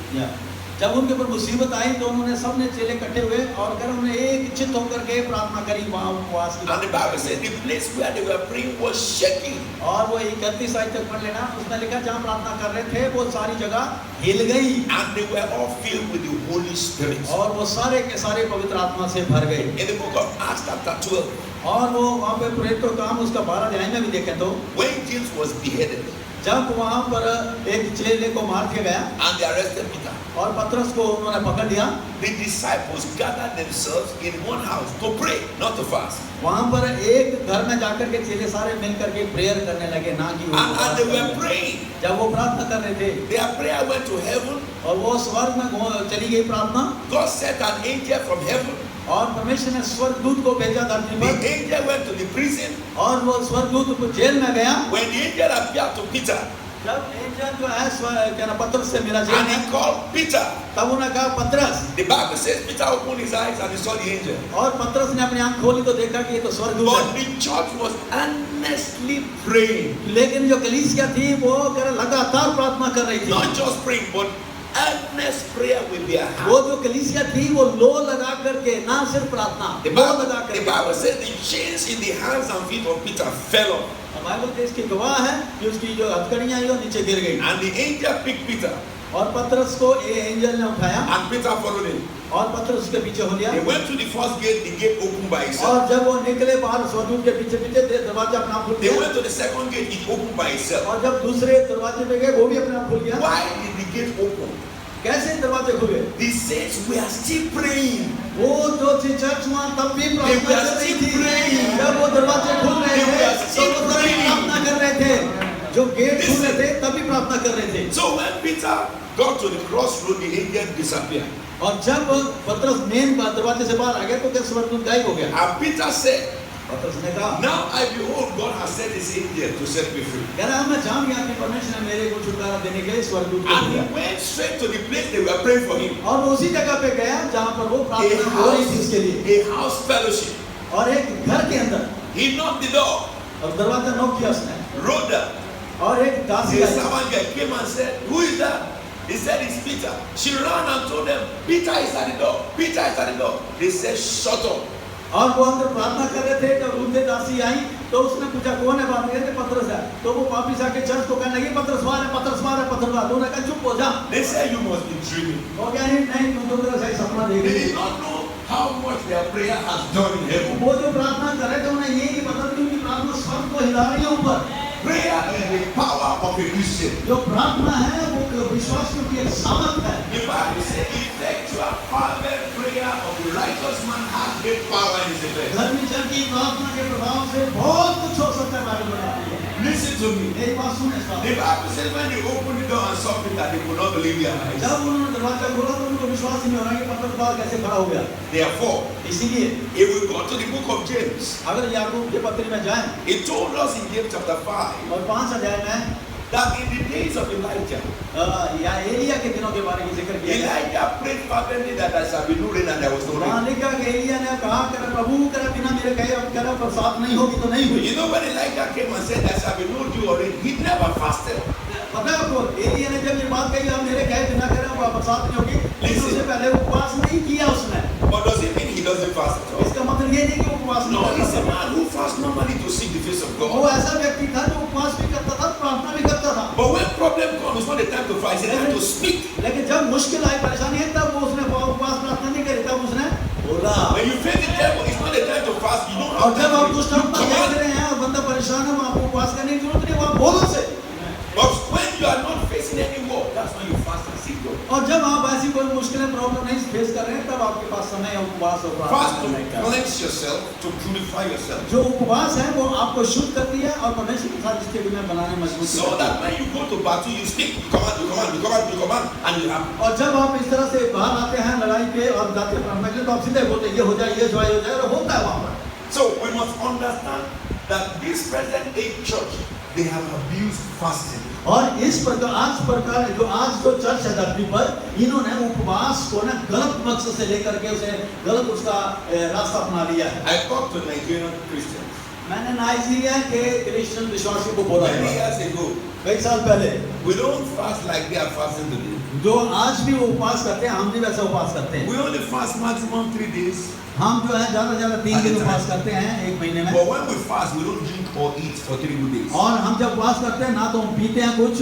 जब उनके ऊपर मुसीबत आई तो उन्होंने सबने चेले इकट्ठे हुए और कर उन्होंने एक चित्त होकर के प्रार्थना करी. वहाँ उपवास की. And the Bible said the place where they were praying was shaking. और वो 31 आयत तक पढ़ लेना. उसने लिखा जहाँ प्रार्थना कर रहे थे वो सारी जगह हिल गई. And they were all filled with the Holy Spirit. और वो सारे के सारे पवित्र आत्मा से भर गए. In the book of Acts chapter 12, और वो वहाँ पे प्रेरितों का काम उसका 12 अध्याय में भी देखें तो when James was beheaded जब वहाँ पर एक चेले को मार दिया गया and they arrested Peter, और पतरस को उन्होंने पकड़ लिया. the disciples gathered themselves in one house to pray, not to fast. वहाँ पर एक घर में जाकर के चेले सारे मिलकर के प्रेयर करने लगे, ना कि And they were praying. जब वो प्रार्थना कर रहे थे Their prayer went to heaven. और वो स्वर्ग में चली गई प्रार्थना. God sent an angel from heaven. और परमेश्वर ने स्वर्गदूत को भेजा धरती The पर. angel went to the prison. और वो स्वर्गदूत जेल में गया. When the angel appeared to Peter जब एंजल जो है क्या ना पतरस से मिला जेल and he में, called Peter, तब उन्होंने कहा पतरस. the Bible says Peter opened his eyes and he saw the angel. और पतरस ने अपनी आंख खोली तो देखा कि ये तो स्वर्गदूत But है. the church was earnestly praying. लेकिन जो कलीसिया थी वो लगातार प्रार्थना कर रही थी. Not just praying, but earnest prayer with their वो heart. जो कलीसिया थी वो लो लगा करके, ना सिर्फ प्रार्थना, The लो लगा Bible, the करके. Bible says the chains in the hands and feet of Peter fell off. और बाइबल के इसकी गवाह है कि उसकी जो हथकड़ियां आई वो नीचे गिर गई. And the angel picked Peter और पतरस को ये एंजल ने उठाया and Peter followed him. और पतरस उसके पीछे हो लिया. They went to the first gate, the gate opened by itself. और जब वो निकले बाहर स्वर्गदूत के पीछे पीछे दरवाजा अपने आप खुल They गया. went to the second gate, it opened by itself. और जब दूसरे दरवाजे पे गए वो भी अपने आप खुल गया. Why did the gate open? कैसे दरवाजे खुले? The saints were still praying. वो जो थी चर्च वहाँ तब भी प्रार्थना They were कर रही still थी. praying. जब वो दरवाजे खुल रहे They थे were तो still वो तभी praying. प्रार्थना कर रहे थे. जो गेट खुल रहे थे तभी प्रार्थना कर रहे थे. So when Peter got to the crossroad, the angel disappeared. और जब पतरस मेन दरवाजे से बाहर आ गया तो क्या स्वर्गदूत गायब हो गया. And Peter said, पतरस ने कहा, now I behold, God has sent his angel to set me free. कह रहा मैं जान गया कि परमेश्वर ने मेरे को छुटकारा देने के लिए स्वर्गदूत को And he भेजा. went straight to the place they were praying for him. और वो उसी जगह पे गया जहाँ पर वो प्रार्थना हो रही थी उसके लिए. A house fellowship. और एक घर के अंदर He knocked the door. और दरवाजा नॉक किया उसने. Rhoda, और एक दासी the I. servant girl came and said, who is that? He said, it's Peter. She ran and told them, Peter is at the door. Peter is at the door. They said, shut up. और वो अंदर प्रार्थना कर रहे थे जब रूदे दासी आई तो उसने पूछा कौन है. बात कहते पतरस है. तो वो वापिस आके चर्च को कहने लगी पतरस मार है, पतरस मार है, पतरस मार. तो उन्होंने कहा चुप हो जा. They said, you must be dreaming. वो क्या नहीं तुम तो मेरा सही सपना देख They रही. did not know how much their prayer has done in heaven. वो जो प्रार्थना कर रहे थे उन्हें ये नहीं पता था कि उनकी प्रार्थना स्वर्ग को हिला रही है ऊपर. Prayer is the power of a Christian. जो प्रार्थना है वो विश्वासियों की एक सामर्थ है. The Bible says, effectual fervent prayer of the righteous man has great power in his effect. धर्मी जन की प्रार्थना के प्रभाव से बहुत कुछ हो सकता है. बाइबल बताती है. Listen to me. मेरी बात सुने इस बात. The Bible says when they opened the door and saw Peter, they could not believe their eyes. जब उन्होंने दरवाजा खोला तो उनको विश्वास ही नहीं हो रहा कि पतरस बाहर कैसे खड़ा हो गया. Therefore, इसीलिए if we go to the book of James, अगर याकूब के पत्री में जाएं it told us in James chapter 5 और 5 अध्याय में that in the days of Elijah, या एलिया के दिनों के बारे में जिक्र किया गया. Elijah prayed fervently that there shall be no rain and there was no rain. वहाँ लिखा कि एलिया ने कहा कर प्रभु कर बिना मेरे कहे अब कर बरसात नहीं होगी तो नहीं हुई. You know when Elijah came and said there shall be no dew or rain, he never fasted. पता है आपको एलिया ने जब ये बात कही अब मेरे कहे बिना करे बरसात नहीं होगी, लेकिन उससे पहले उपवास नहीं किया उसने. What does it mean he doesn't fast at all? इसका मतलब ये नहीं कि उपवास No, नहीं he's a करता. man who fasts normally to seek the face of वो God. ऐसा व्यक्ति था जो उपवास भी करता था, प्रार्थना भी करता था। But when problem comes, it's not the time to fight, it's the time to speak. लेकिन जब मुश्किल आई, परेशानी है, तब वो उसने उपवास प्रार्थना नहीं करी, तब उसने बोला। When you face the devil, it's not the time to fast. You don't और have जब आप time दुष्ट to आत्मा देख command. रहे हैं और बंदा परेशान है, वहाँ आपको उपवास करने की जरूरत नहीं, वहाँ बोलो से। But when you are not facing any war, that's when you fast and seek God. और जब आप ऐसी कोई मुश्किलें, प्रॉब्लम नहीं फेस कर रहे हैं, तब आपके पास समय है उपवास और Fast प्रार्थना to करने का। cleanse yourself, to purify yourself. जो उपवास है वो आपको शुद्ध करती है और परमेश्वर के साथ इसके बिना बनाने मजबूत So करती है। that when you go to battle, you speak, you command, you command, you command, you command, and you have. और जब आप इस तरह से बाहर आते हैं लड़ाई के और जाते हैं प्रार्थना के लिए, तो आप सीधे बोलते हैं ये हो जाए, ये हो जाए, और होता है वहाँ पर। So we must understand that this present age church, they have abused fasting. और इस प्रकार जो चर्च है धरती पर, इन्होंने उपवास को ना गलत मकसद से लेकर के उसे गलत उसका रास्ता अपना लिया है। I talked to Nigerian Christians मैंने नाइजीरिया के क्रिश्चियन विश्वासियों को बोला many है years ago. कई साल पहले, We don't fast like they are fasting today. जो आज भी वो उपवास करते हैं, हम भी वैसा उपवास करते हैं। We only fast maximum 3 days. हम जो है ज्यादा से ज्यादा 3 दिन उपवास करते हैं एक महीने में। But when we fast, we don't drink or eat for 3 good days. और हम जब उपवास करते हैं, ना तो हम पीते हैं कुछ,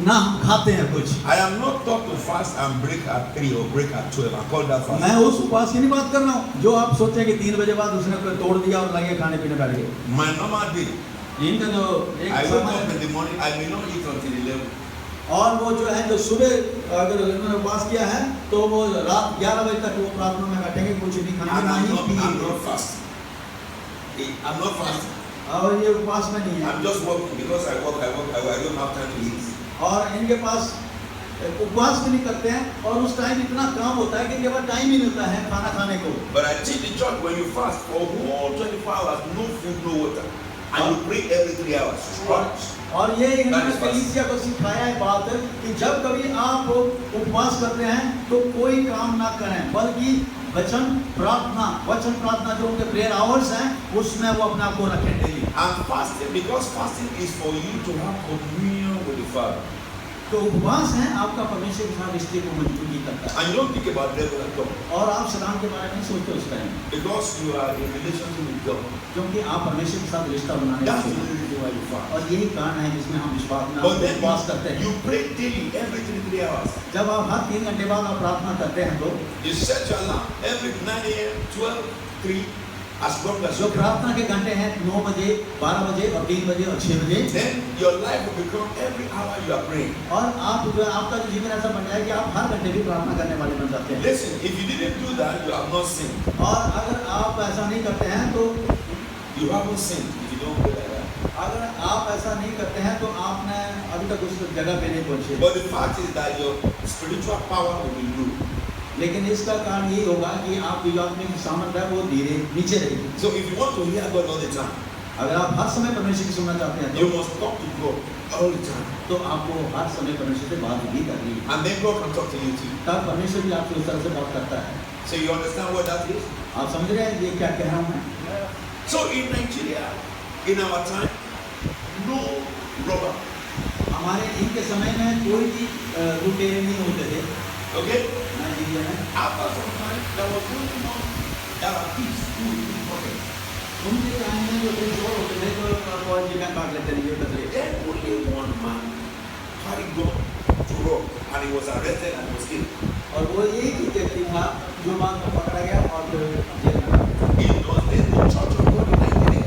ना हम खाते हैं कुछ। I am not taught to fast and break at 3 or break at 12. I call that fast. मैं उस उपवास की नहीं बात कर रहा हूँ जो आप सोचे कि 3 बजे बाद उसने कोई तोड़ दिया और लगे खाने पीने बैठ गए। My normal day, इनका जो एक I wake समय up है, in the morning, I may not eat until 11. और वो जो है जो सुबह अगर उन्होंने उपवास किया है तो वो रात 11 बजे तक वो प्रार्थना में बैठेंगे, कुछ नहीं And खाएंगे, ना ही I'm पिएंगे। not fasting. I'm not fasting. और ये उपवास में नहीं है। I'm just working because I work. I don't have time to eat. और इनके पास उपवास भी नहीं करते हैं और उस टाइम इतना काम होता है कि इनके पास टाइम ही नहीं होता है खाना खाने को। But I teach the church when you fast for whole 24 hours, no food, no water, and you pray every 3 hours. और ये इन्होंने That is fast. कलीसिया को सिखाया है बात कि जब कभी आप उपवास करते हैं तो कोई काम ना करें, बल्कि वचन प्रार्थना जो उनके प्रेयर आवर्स हैं उसमें वो अपने आप को रखें daily. I'm fasting because fasting is for you to have communion with the Father. तो उपवास है आपका परमेश्वर के साथ रिश्ते को मजबूती करता है। And you don't think about devil at all. और आप शैतान के बारे में नहीं सोचते उस time, Because you are in relationship with God. क्योंकि आप परमेश्वर के साथ रिश्ता बनाने That's the लगते only हैं। reason why you fast. और यही कारण है जिसमें हम विश्वास में But then उपवास करते हैं। you pray daily, every 3 hours. जब आप हर 3 घंटे बाद आप प्रार्थना करते हैं तो You set your alarm every 9 a.m., 12, 3, as long as जो you can. प्रार्थना के घंटे हैं 9 बजे, 12 बजे और 3 बजे और 6 बजे, Then your life will become every hour you are praying. और आप जो आपका जो जीवन ऐसा बन जाए कि आप हर घंटे भी प्रार्थना करने वाले बन जाते हैं। Listen, if you didn't do that, you have not sinned. और अगर आप ऐसा नहीं करते हैं तो You haven't sinned if you don't pray like that. अगर आप ऐसा नहीं करते हैं तो आपने अभी तक उस जगह पे नहीं पहुंचे। But the fact is that your spiritual power will be low. लेकिन इसका कारण यही होगा कि आप जो आत्मिक सामर्थ्य है वो धीरे नीचे रहेगी। So if you want to hear God all the time, अगर आप हर समय परमेश्वर की सुनना चाहते हैं you must talk to God all the time. तो आपको हर समय परमेश्वर से बात भी करनी है। And then God can talk to you too. तब परमेश्वर भी आपसे उस तरह से बात करता है। So you understand what that is? आप समझ रहे हैं ये क्या कह रहा हूँ मैं? So in Nigeria, in our time, no robber. हमारे इनके समय में कोई भी लुटेरे नहीं होते थे Okay? नाइजीरिया में। After some time, there was only one thieves who would be pocket. उनके टाइम में जो थे चोर होते थे तो बहुत जगह काट लेते थे ये बदले। Then only one man carried gun to rob, and he was arrested and was killed. और वो एक ही व्यक्ति था जो बाद में पकड़ा गया और फिर जेल में डाला। In those days, the church of God in Nigeria,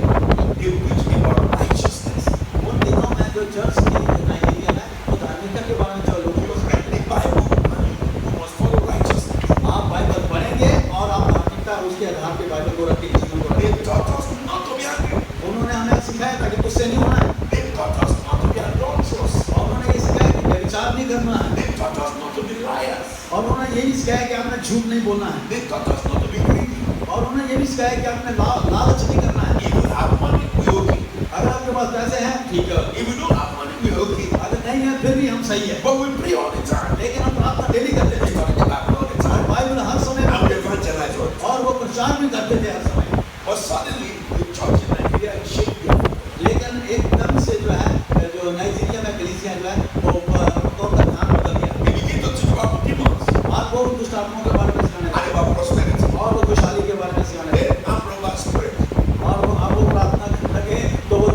they preached about righteousness. उन दिनों में जो चर्च थी नाइजीरिया में वो धार्मिकता के बारे में जो लोगों को Read the Bible, and you must follow righteousness. आप बाइबल पढ़ेंगे और आप धार्मिकता उसके आधार पे बाइबल को रख के जीवन को They रखेंगे। taught us not to be angry. उन्होंने हमें सिखाया था कि गुस्से नहीं होना है, They taught us not to be adulterous. और उन्होंने ये सिखाया कि व्यभिचार नहीं करना है, They taught us not to be liars. और उन्होंने ये भी सिखाया कि आपने झूठ नहीं बोलना है, They taught us not to be greedy. और उन्होंने ये भी सिखाया कि आपने लालच नहीं करना है। If you have money, we're okay. अगर आपके पास पैसे हैं ठीक है, If you don't have money, we're okay. अगर नहीं है फिर भी हम सही है। But we pray all the time. लेकिन हम प्रार्थना डेली करते We थे study the Bible all the और time. बाइबल हर समय And we पढ़ते थे evangelize all the time. और वो प्रचार भी करते थे हर समय। But suddenly, the church in Nigeria is shaking. लेकिन एकदम से जो है जो नाइजीरिया में कलीसिया जो है वो उनका ध्यान बदल गया They begin to teach about demons और वो दुष्ट आत्माओं के बारे में सिखाने and लगे about prosperity. और वो खुशहाली के बारे में सिखाने लगे Then armed robbers spread. और वो अब वो प्रार्थना करने लगे तो वो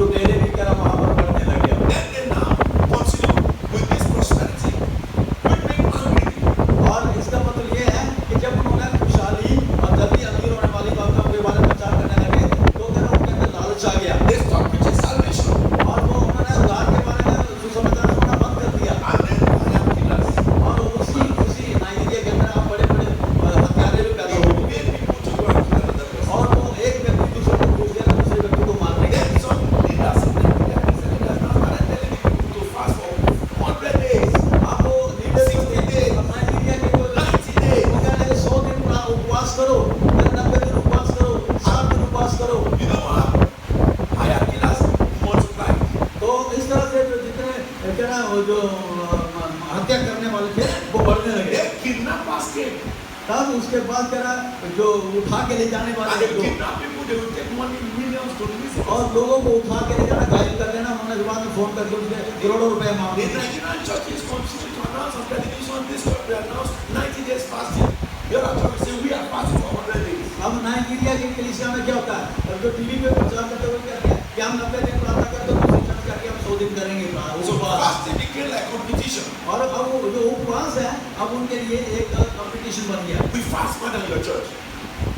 उसके बाद करा जो उठा के ले जाने And वाले they will लोग kidnap people, they will take money, millions to release it. और लोगों को उठा के ले जाना, घायल कर लेना, उन्होंने बाद में फोन करके उनसे करोड़ों रुपए The मांगे। Nigerian churches continue to announce on television, this church will announce 90 days fasting. The other church will say, we are fasting for 100 days. अब नाइजीरिया की कलीसिया में क्या होता है, अब जो टीवी पे प्रचार करते हुए कहते हैं कि हम 90 दिन प्रार्थना करते हैं, दूसरी चर्च करके हम 100 दिन करेंगे So उपवास। fasting became like competition. और अब वो जो उपवास है, अब उनके लिए एक कंपटीशन बन गया। We fast more than your church.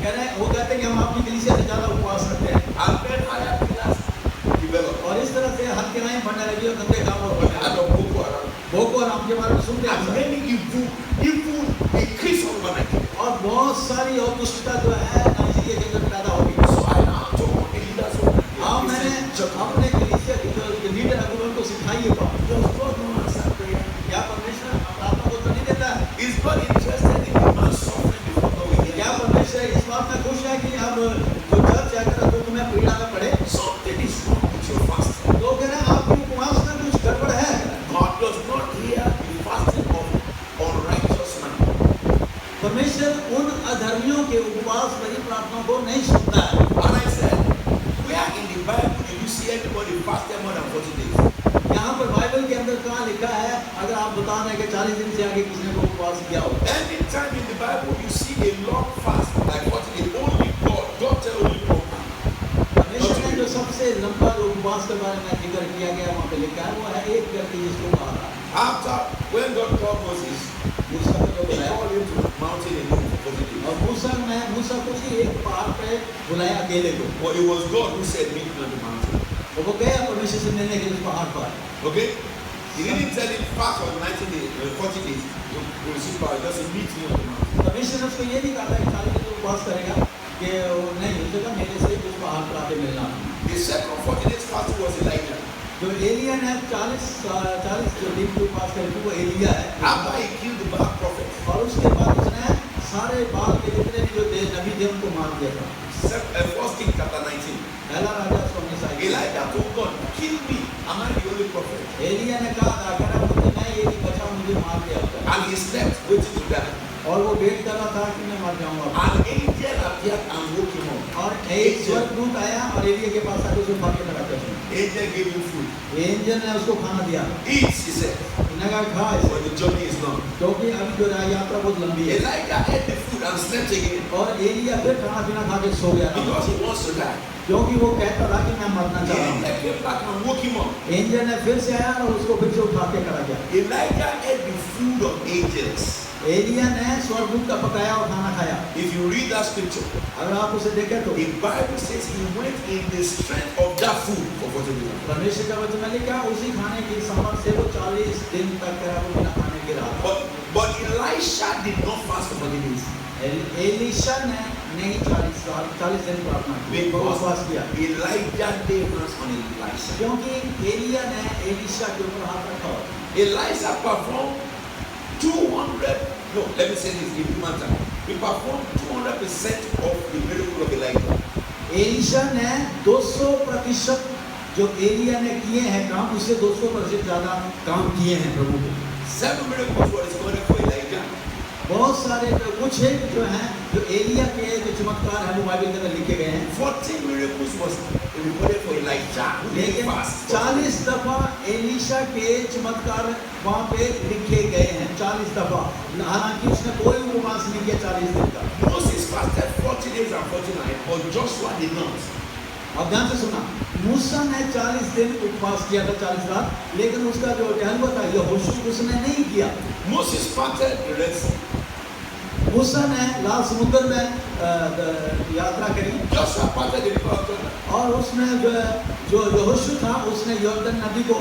कह रहे हैं, वो कहते हैं कि हम आपकी कलीसिया से ज्यादा उपवास करते हैं। And then higher pillars develop. और इस तरह से हर किराएं बढ़ने लगी और गंदे काम और बढ़ने Out लगे। of Boko Haram. भोको और आपके बारे में सुनते And हैं many evil increase overnight. और बहुत सारी और दुष्टता जो है नाइजीरिया के अंदर पैदा होगी। So I now told the leaders of हाँ, मैंने अपने कलीसिया के जो लीडर है उनको सिखाइए बात। Does God not answer prayer? क्या परमेश्वर प्रार्थना को तो नहीं देता है? Is God interested in the man suffering before God will hear? क्या परमेश्वर इस बात में खुश है कि अब जो चर्च जाकर तो तुम्हें पीड़ा में पड़े? Something is wrong with your fasting. तो कह रहे हैं आपके उपवास में कुछ गड़बड़ है। God does not hear the fasting of unrighteous men. परमेश्वर उन अधर्मियों के उपवास भरी प्रार्थनाओं को नहीं सुनता है। And I said, where in the Bible do you see anybody fasting more than 40 days? यहाँ पर बाइबल के अंदर कहाँ लिखा है, अगर आप बता रहे हैं कि 40 दिन से आगे किसी ने कोई उपवास किया हो? Anytime in the Bible you see a long fast like 40 days, only God tell only God. परमेश्वर ने जो सबसे लंबा जो उपवास के बारे में जिक्र किया गया वहाँ पे लिखा है, वो है एक व्यक्ति जिसको कहा था After when God called Moses, मूसा को जो he बुलाया, called him to the mountain alone for 40 days. और मूसा को ही एक पहाड़ पे बुलाया अकेले को। But it was God who said, meet me on the mountain. और वो गया परमेश्वर से मिलने के लिए उस पहाड़ पर। Okay? He didn't tell him fast for 90 days, 40 days to receive power. Just meet me on the mountain. परमेश्वर ने उसको ये नहीं कहा था कि 40 दिन तो उपवास करेगा कि वो नहीं, उसने कहा मेरे से उस पहाड़ पर आके मिलना। The second 40 days fasting was Elijah. जो एलिया ने 40 जो दिन की उपवास करी थी वो एलिया है। After he killed the Baal prophet, और उसके बाद उसने सारे बाल के जितने भी जो नबी थे उनको मार दिया था। 1 King chapter 19. पहला राजा उसको Elijah told God, kill me. Am I the only prophet? Elia ने कहा था अगर मुझे नहीं ये नहीं बचा मुझे मार दिया होगा। And he slept waiting to die. और वो वेट कर रहा था कि मैं मर जाऊंगा। An angel appeared and woke him up. और एक स्वर्गदूत आया और एलिया के पास आके उसको उठा के खड़ा कर दिया। Angel gave him food. Angel ने उसको खाना दिया। Eat, he said. उसने कहा खा But इसे, the journey is long. क्योंकि अभी जो यात्रा बहुत लंबी है। Elijah ate the food and slept again और एलिया फिर खाना पीना खा के सो गया था, because he wants to die. क्योंकि वो कहता था कि मैं मरना The चाह रहा हूँ। angel came back and woke him up. Angel ने फिर से आया और उसको फिर से उठा के खड़ा किया। Elijah ate the food of angels. Elia ने स्वर्गदूत का पकाया और खाना खाया। If you read that scripture, अगर आप उसे देखें तो the Bible says he went in the strength of that food for 40 days. परमेश्वर का वचन में लिखा उसी खाने की सामर्थ से वो 40 दिन तक वो बिना खाने के रहा। But Elisha did not fast for 40 days. Elisha ने नहीं 40 दिन प्रार्थना की, उपवास किया, Elijah laid hands on Elisha. क्योंकि एलिया ने एलीशा के ऊपर हाथ रखा। Elisha performed 200. No, let me say this in human time. He performed 200% of the miracle of Elijah. Elisha ने 200% जो एलिया ने किए हैं काम, उससे 200% ज्यादा काम किए हैं प्रभु को। 7 miracles were recorded for Elijah. बहुत सारे कुछ है जो हैं जो एलिया के जो चमत्कार हैं वो बाइबल के अंदर लिखे गए हैं। 14 miracles was recorded for Elijah. लेकिन Fast. 40 दफा एलीशा के चमत्कार वहाँ पे लिखे गए हैं, 40 दफा। हालांकि उसने कोई उपवास नहीं किया 40 दिन का। Moses fasted 40 days and 40 nights, but Joshua did not. अब ध्यान से सुना, मूसा ने 40 दिन उपवास किया था, 40 रात, लेकिन उसका जो टहलुआ था यहोशू उसने नहीं किया। Moses parted the Red Sea. मूसा ने लाल समुद्र में यात्रा करी Joshua parted the river of Jordan. और उसमें जो यहोशू था उसने यॉर्दन नदी को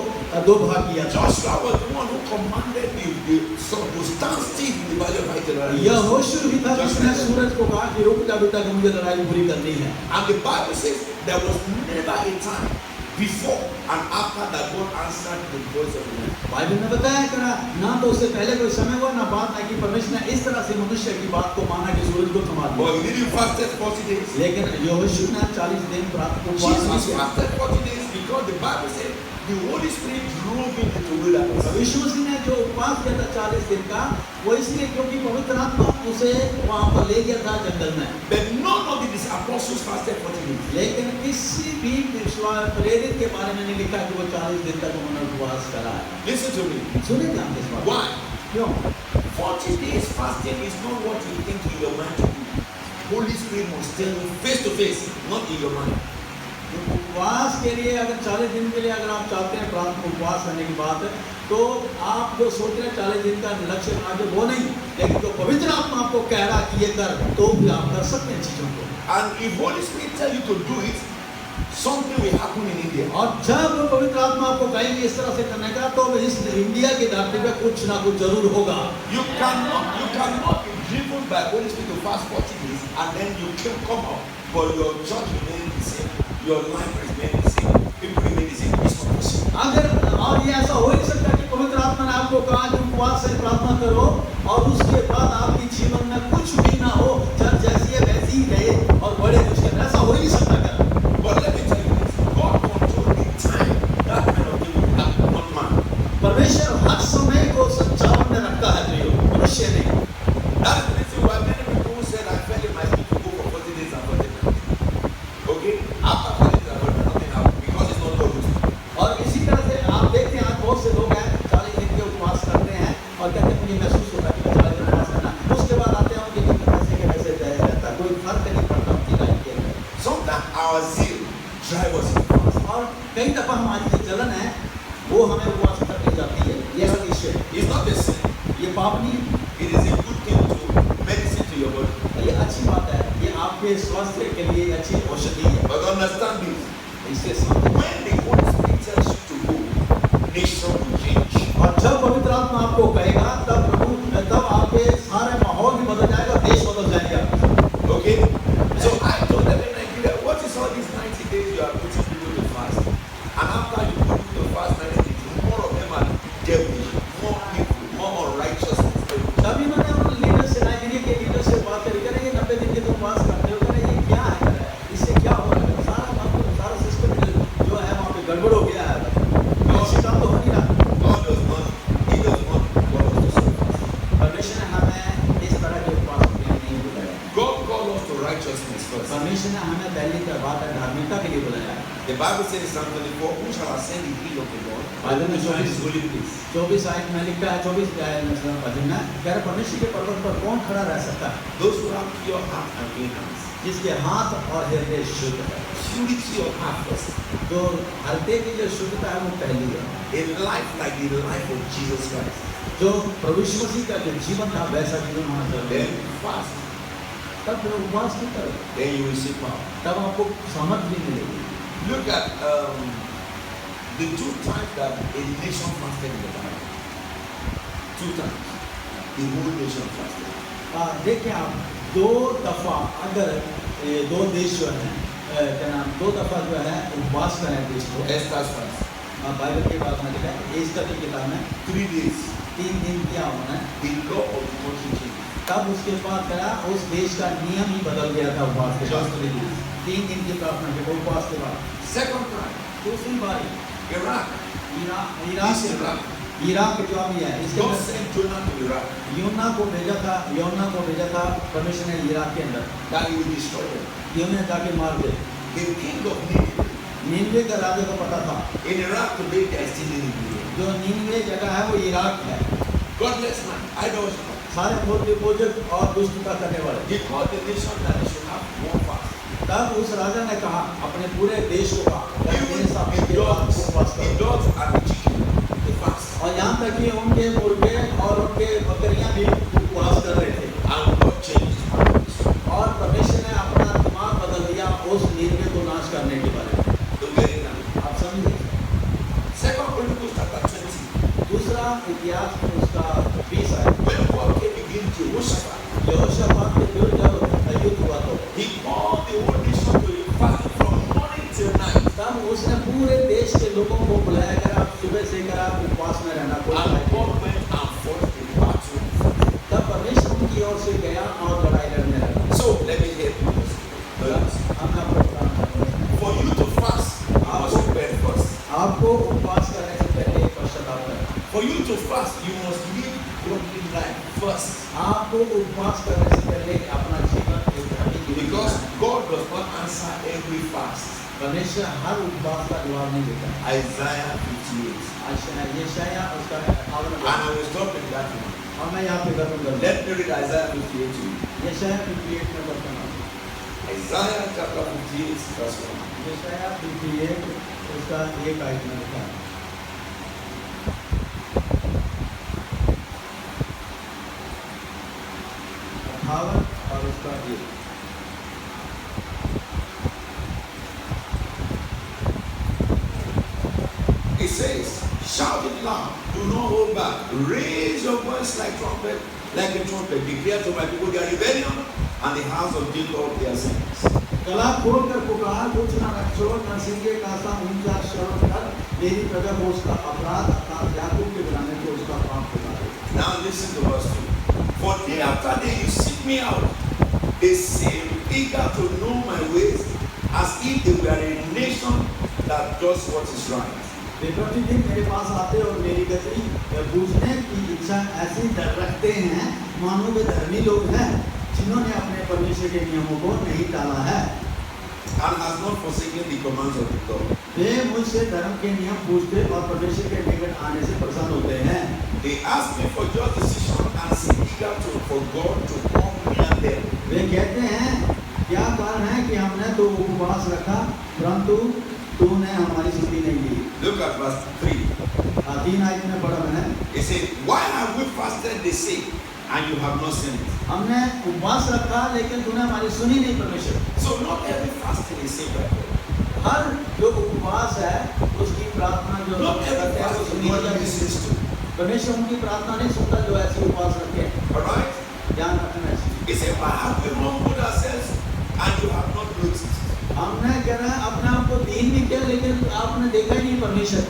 2 भाग किया। Joshua was the one who commanded the sun to stand still in the valley of Haitel. यहोशू ही था जिसने सूरज को कहा कि रुक जा बेटा, मुझे लड़ाई पूरी करनी है। And the Bible says there was never a time before and after that God answered the voice of the man. Bible में बताया करा ना तो उससे पहले कोई समय हुआ ना बाद में कि परमेश्वर ने इस तरह से मनुष्य की बात को माना कि सूरज को थमा दिया। But he didn't fast 40 days. लेकिन यहोशू ने 40 दिन प्रार्थना उपवास Jesus किया। fasted 40 days because the Bible said the Holy Spirit drove him into wilderness. यीशु मसीह ने जो उपवास किया था 40 दिन का, वो इसलिए क्योंकि पवित्र आत्मा उसे वहाँ पर ले गया था जंगल में। But none of the apostles fasted 40 days. लेकिन किसी भी प्रेरित के बारे में नहीं लिखा कि वो 40 दिन तक उन्होंने उपवास करा है। Listen to me. सुनिए ध्यान से इस बात। Why? क्यों? 40 days fasting is not what you think in your mind to do. Holy Spirit must tell you face to face, not in your mind. उपवास के लिए अगर 40 दिन के लिए अगर आप चाहते हैं प्रार्थना उपवास करने की बात है, तो आप जो सोच रहे हैं 40 दिन का लक्ष्य आगे वो नहीं, लेकिन जो पवित्र आत्मा आपको कह रहा है कि ये कर, तो भी आप कर सकते हैं चीजों को। And if Holy Spirit tell you to do it, something will happen in India. और जब पवित्र आत्मा आपको कहेंगे इस तरह से करने का, तो इस इंडिया की धरती पे कुछ ना कुछ जरूर होगा। You cannot be driven by Holy Spirit to fast 40 days and then you can come up, but your church remains the same, your life remains the same, people remain the same. It's not possible. अगर और ये ऐसा हो ही सकता है कि पवित्र आत्मा ने आपको कहा कि उपवास से प्रार्थना करो और उसके बाद आपके जीवन में कुछ भी ना हो, चर्च जैसी है वैसी ही रहे और बड़े मुश्किल, ऐसा हो ही नहीं सकता क्या? But let me tell you this, God controls the time that kind of thing will happen, not man. परमेश्वर हर समय को संचालन में रखता है, प्रियो, मनुष्य नहीं। That is the reason why many people who said I felt in my spirit to go for 40 days and 40 nights. Okay? After 40 days and 40 nights, nothing happened because it's not God's will. और इसी तरह से आप देखते हैं आज बहुत से लोग हैं 40 दिन के उपवास करते हैं और कहते हैं मुझे महसूस होता है कि मैं 40 दिन उपवास करना, उसके बाद आते हैं उनके जीवन कैसे के वैसे रहता है, कोई फर्क नहीं पड़ता उनकी लाइफ के अंदर। Sometimes our zeal drives us to fast. और कई दफा हमारी जो जलन है वो हमें उपवास तक ले जाती है। ये सब इश्यू है, It's not a sin. ये पाप नहीं है, It is a good thing to medicine to your body. ये अच्छी बात है, ये आपके स्वास्थ्य के लिए अच्छी औषधि है। But understand this. इसके साथ When the Holy Spirit tells you to go, nation will change. और जब पवित्र आत्मा आपको कहेगा तब आपके सारे माहौल भी बदल जाएगा, देश बदल जाएगा। Okay? So I told them in Nigeria, what is all these 90 days you are putting people to fast? And after you put people to fast 90 days, more of them are devilish, more evil, more unrighteousness. तब इन्होंने लीडर से, नाइजीरिया के लीडर से बात करी, कह रहे हैं 90 दिन के तुम उपवास करते हो, कह रहे हैं ये क्या है, इससे क्या हो रहा है, सारा सिस्टम जो है वहाँ पे गड़बड़ हो गया है, ऐसे काम तो हो नहीं रहा। God does not, He does not call us to serve. परमेश्वर ने हमें इस तरह के उपवास के लिए नहीं बुलाया। God called us to righteousness first. परमेश्वर ने हमें पहले की बात है धार्मिकता के लिए बुलाया। The Bible says in Psalm 24, who shall ascend the hill of the Lord? Bible में Who shall his holy place? 24 आयत में लिखा है, 24 भजन में कह रहा परमेश्वर के पर्वत पर कौन खड़ा रह सकता है? Those who have pure heart and clean hands. जिसके हाथ और हृदय शुद्ध है। Purity of heart first. जो हृदय की जो शुद्धता है वो पहली है। A life like the life of Jesus Christ. जो प्रभु यीशु मसीह का जो जीवन था वैसा जीवन होना चाहिए। Then fast. तब फिर उपवास की करो, Then you will see power. तब आपको सामर्थ भी मिलेगी। Look at the two times that a nation fasted in the Bible. 2 times. The whole nation fasted. देखिए आप 2 दफा अगर ये 2 देश जो है क्या नाम 2 दफा जो है उपवास करें देश को। Esther's fast. बाइबल के बाद में लिखा है एस्तर की किताब में 3 days. 3 दिन किया उन्होंने, The law of the country changed. तब उसके बाद करा उस देश का नियम ही बदल गया था उपवास के बाद। 3 दिन की प्रार्थना के उपवास के बाद। Second time. दूसरी बारी Iraq. इराक जो अभी है इसके God अंदर sent Jonah to Iraq योना को भेजा था परमेश्वर ने इराक के अंदर, that he will destroy them. योना जाके मार दे। The king of Nineveh. नीनवे का राजा को पता था, In Iraq today they are still living there. जो नीनवे जगह है वो इराक है। Godless man, idols. सारे मूर्ति पूजक और दुष्टता करने वाले। He called the nation that they should have one fast. तब उस राजा ने कहा अपने पूरे देश को कहा Even उपवास the करो। dogs and the chicken, they fast. और यहाँ तक कि उनके मुर्गे और उनके बकरियां भी उपवास कर रहे थे। And God changed his purpose. और परमेश्वर ने अपना दिमाग बदल दिया उस नीनवे को नाश करने के बारे में। So very nice. आप समझे? Second Chronicles chapter 20. दूसरा इतिहास में उसका 20 है। When God came against Jehoshaphat, यहोशापात के विरुद्ध जब युद्ध हुआ तो he called the whole nation to a fast from morning till night. तब उसने पूरे देश के लोगों को बुलाया कर आप सुबह से कर आप उपवास में रहना कोई And नहीं। God went and fought the battle. तब परमेश्वर उनकी ओर से गया और लड़ाई लड़ने लगा। So let me help you. हम आपको बताना चाहते हैं। For you to fast, you must prepare first. आपको उपवास उपवास करने से पहले अपना जीवन एक धर्मी जीवन Because जिए। God does not answer every fast. परमेश्वर हर उपवास का जवाब नहीं देता है। Isaiah 58. यशाया उसका 58 And I will stop in that one. और मैं यहाँ पे खत्म करूँ। Let me read Isaiah 58 to you. यशाया 58 में बताना। Isaiah chapter 58 verse 1. यशाया 58 उसका 1 आयत में लिखा है। और उसका 1। It says, shout it loud, do not hold back. Raise your voice like a trumpet. Declare to my people their rebellion and the house of Jacob their sins. गला खोलकर पुकार, कुछ ना रखो, न सींगे कासा ऊंचा शरण कर, मेरी प्रजा को उसका अपराध अर्थात याकूब के घराने को उसका पाप पुकारे। Now listen to verse 2. For day after day you seek me out. They seem eager to know my ways, as if they were a nation that does what is right. वे प्रतिदिन मेरे पास आते और मेरी गति पूछने की इच्छा ऐसी रखते हैं मानो वे धर्मी लोग हैं जिन्होंने अपने परमेश्वर के नियमों को नहीं टाला है And has not forsaken the commands of the Lord. वे मुझसे धर्म के नियम पूछते और परमेश्वर के निकट आने से प्रसन्न होते हैं। They ask me for just decision and seem eager for God to come near them. वे कहते हैं क्या कारण है कि हमने तो उपवास रखा परंतु तूने हमारी सुधि नहीं ली। Look at verse 3. 3 आयत में पढ़ा मैंने। It says, why have we fasted, they say, and you have not seen it? हमने उपवास रखा लेकिन तूने हमारी सुनी नहीं परमेश्वर। So not every fasting is seen by God. हर जो उपवास है उसकी प्रार्थना जो Not every करते हैं वो fasting सुनी God जाती है। listens to. परमेश्वर उनकी प्रार्थना नहीं सुनता जो ऐसे उपवास रखे। Alright? ध्यान रखना चाहिए। He said, why have we humbled ourselves and you have not noticed? हमने कह रहा है अपने आप को दीन भी किया लेकिन आपने देखा ही नहीं परमेश्वर।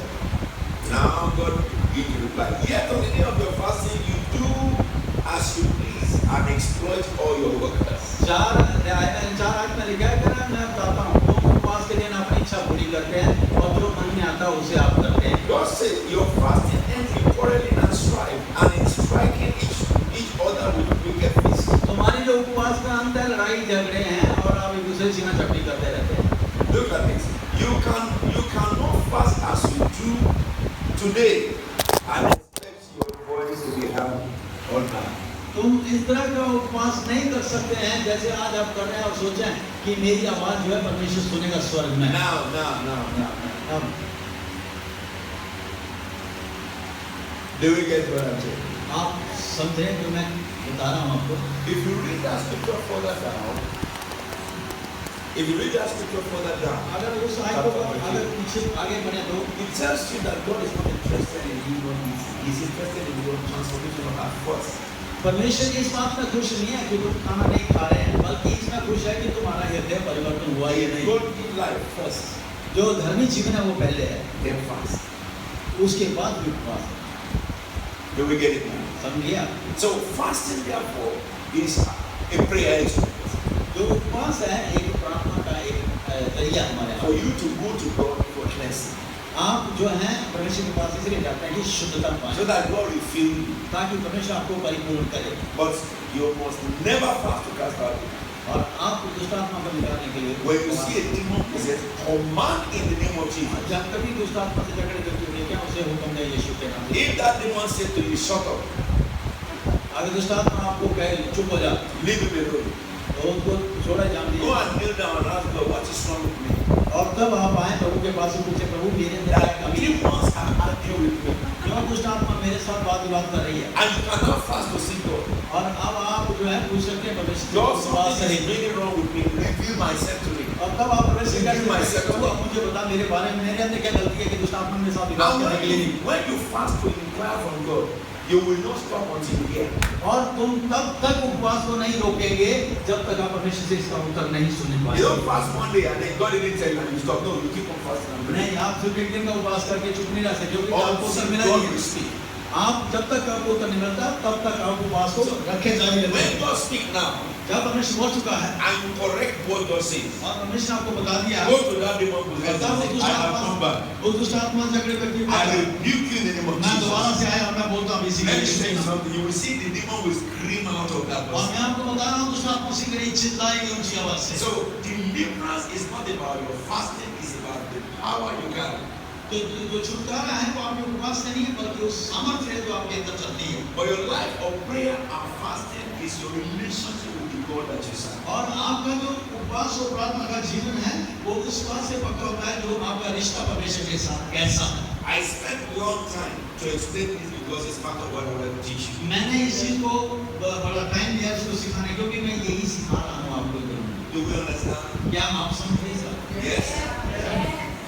Now God gives you reply. Yet on the day of your fasting, you do as you please and exploit all your workers. 4 आयत में लिखा है कि मैं बताता हूँ तुम उपवास के दिन अपनी इच्छा पूरी करते हैं और जो मन में आता है उसे आप करते हैं। God said, your fasting ends in quarreling and strife and in striking each other with wicked fists. तुम्हारी जो उपवास का अंत है लड़ाई झगड़े हैं और आप एक दूसरे सीना चपटी करते रहते हैं। Look at this. You cannot fast as you do today and expect your voice to be heard all night. तुम इस तरह का उपवास नहीं कर सकते हैं जैसे आज आप कर रहे हैं और सोचें कि मेरी आवाज जो है परमेश्वर सुनेगा स्वर्ग में। Now. Do we get what I'm saying? आप समझे जो मैं बता रहा हूँ आपको। If you read that scripture further down, अगर उस आयत को अगर पीछे आगे बढ़े तो it tells you that God is not interested in you, He's interested in your transformation of heart first. परमेश्वर इस बात में खुश नहीं है कि तुम खाना नहीं खा रहे हैं बल्कि इसमें खुश है कि तुम्हारा हृदय परिवर्तन हुआ ही नहीं। God give life first, जो धर्मी जीवन है वो पहले है then fast. उसके बाद भी उपवास। Do we get it now? समझिए? So fasting therefore is a prayer instrument. जो उपवास है एक प्रार्थना का एक जरिया हमारे For you to go to God for cleansing. आप जो हैं परमेश्वर के पास इसलिए जाते हैं कि शुद्धता पाएं So that God will fill you. ताकि परमेश्वर आपको परिपूर्ण करे। But you must never fast to cast out demons. और आप दुष्टात्मा को निकालने के लिए When you see a demon possessed, command in the name of Jesus. जब कभी दुष्टात्मा से झगड़े करते हुए क्या उसे हुक्म दे यीशु के नाम से। If that demon said to you, shut up, अगर दुष्टात्मा आपको कहे चुप हो जा leave him alone. तो उनको छोड़ा जान Go दिया and kneel down and ask God, what is wrong with me? और तब आप आए प्रभु के पास पूछे प्रभु मेरे अंदर क्या That कमी है demons are arguing with me. क्यों दुष्टात्मा मेरे साथ वाद विवाद कर रही है And you cannot fast to see God. और अब आप जो है पूछ सकते हैं परमेश्वर God, से बात something is करें really wrong with me. Reveal myself to me. और तब आप परमेश्वर से कह सकते हैं प्रभु आप मुझे बता मेरे बारे में मेरे अंदर क्या गलती है कि दुष्टात्मा मेरे साथ विवाद And करने के लिए नहीं when you fast to inquire from God, you will not stop until you hear. और तुम तब तक उपवास को नहीं रोकेंगे जब तक आप परमेश्वर से इसका उत्तर नहीं सुन You पाएंगे। don't fast one day and then God didn't tell you and you stop. No, you keep on fasting. नहीं आप सिर्फ एक दिन का उपवास करके चुप नहीं रह सकते क्योंकि आपको उत्तर मिला God नहीं will है। speak. आप जब तक आपको उत्तर नहीं मिलता तब तक आप उपवास को रखे जारी रहते When हैं। God speak now जब परमेश्वर बोल चुका है and correct what God says, और परमेश्वर ने आपको बता दिया, go to that demon possessed and say, I have come back. वो दुष्ट आत्मा झगड़े व्यक्ति को I rebuke you in the name of मैं दोबारा Jesus. से आया और मैं बोलता हूँ इसी Let me के say लिए। something. You will see the demon will scream out of that और person. मैं आपको बता रहा हूँ दुष्ट आत्मा उसी के लिए चिल्लाएगी ऊंची आवाज से। So deliverance is not about your fasting, it's about the power you carry. तो जो छुटकारा है वो आपके उपवास से नहीं है बल्कि उस सामर्थ्य है जो आपके अंदर चलती है। But your life of prayer and fasting is your relationship with the God that you serve. और आपका जो उपवास और प्रार्थना का जीवन है वो उस बात से पक्का होता है जो आपका रिश्ता परमेश्वर के साथ कैसा है। I spent long time to explain this because it's part of what I want to teach you. मैंने इस चीज को बड़ा टाइम दिया इसको सिखाने क्योंकि मैं यही सिखा रहा हूँ आपको। Do we understand? क्या आप समझ रहे हैं? Yes.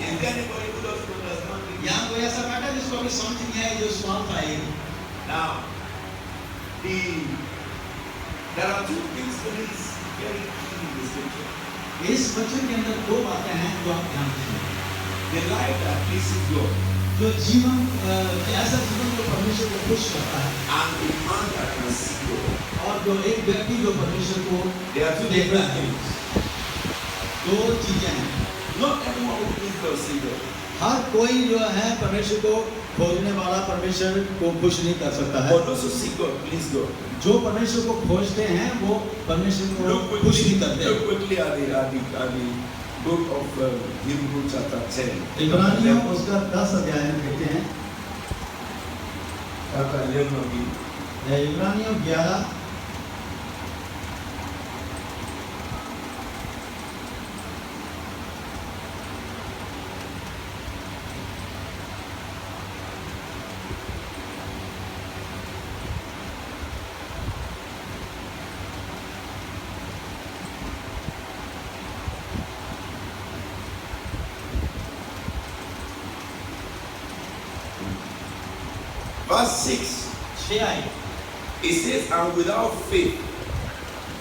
Is there anybody who doesn't understand this? यहाँ कोई ऐसा बैठा जिसको अभी समझ नहीं आया जो सवाल था ये। Now, there are two things that is very key in this scripture. इस वचन के अंदर दो बातें हैं जो आप ध्यान रखें। The life that pleases God जो जीवन ऐसा जीवन जो परमेश्वर को खुश करता है and the man that can see God. और जो एक व्यक्ति जो परमेश्वर को They are two देखता different है। things. दो चीजें हैं। Not everyone who pleases God see God. हर कोई जो है परमेश्वर को खोजने वाला परमेश्वर को खुश नहीं कर सकता है। But those who see God please God. जो परमेश्वर को खोजते हैं वो परमेश्वर को खुश नहीं करते। Look quickly at the book of Hebrew chapter 10. इब्रानियों उसका 10 अध्याय में कहते हैं। Chapter 11 of इब्रानियों 11 verse 6. 6 I. It says, and without faith,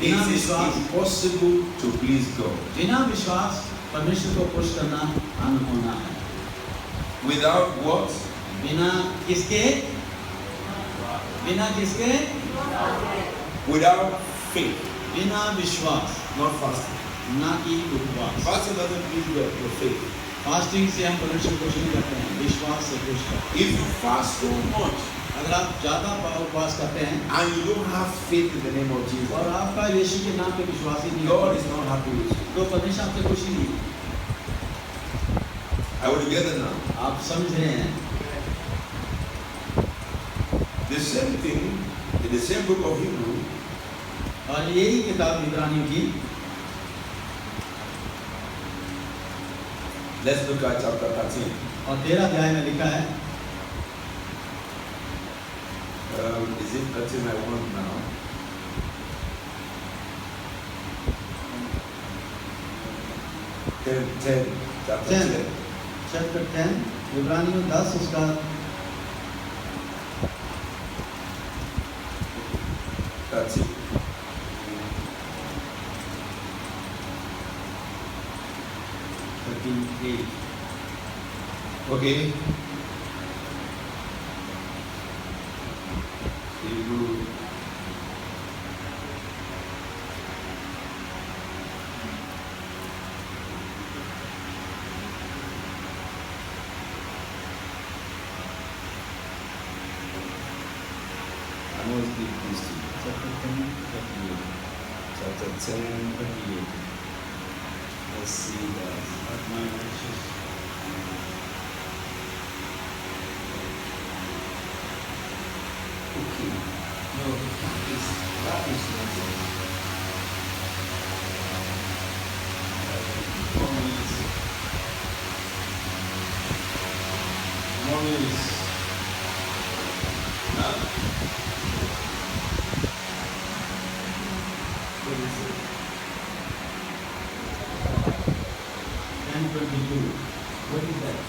it is impossible to please God. बिना विश्वास परमेश्वर को खुश करना अनहोना है। Without what? बिना किसके? बिना किसके? Without faith, बिना विश्वास, not fasting. ना कि उपवास। Fasting doesn't please God, your faith. Fasting से हम परमेश्वर को खुश नहीं करते हैं, विश्वास से खुश करते हैं। If you fast so much अगर आप ज्यादा उपवास करते हैं and you don't have faith in the name of Jesus, और आपका यीशु के नाम पे विश्वास ही नहीं God है, is not happy with you. तो परमेश्वर आपसे खुश ही नहीं है। I will get it now. आप समझ रहे हैं? The same thing in the same book of Hebrew, और यही किताब इब्रानियों की let's look at chapter 13. और 13 अध्याय में लिखा है। Is it 13 I want now? Chapter 10. Chapter 10 इब्रानियों 10 उसका That's it. 38 Okay. Hebrew. I must give this to you. Chapter 10 Chapter 10, 38. Let's see that. Okay. No, that is not it. One is what is it? 10:22 what is that?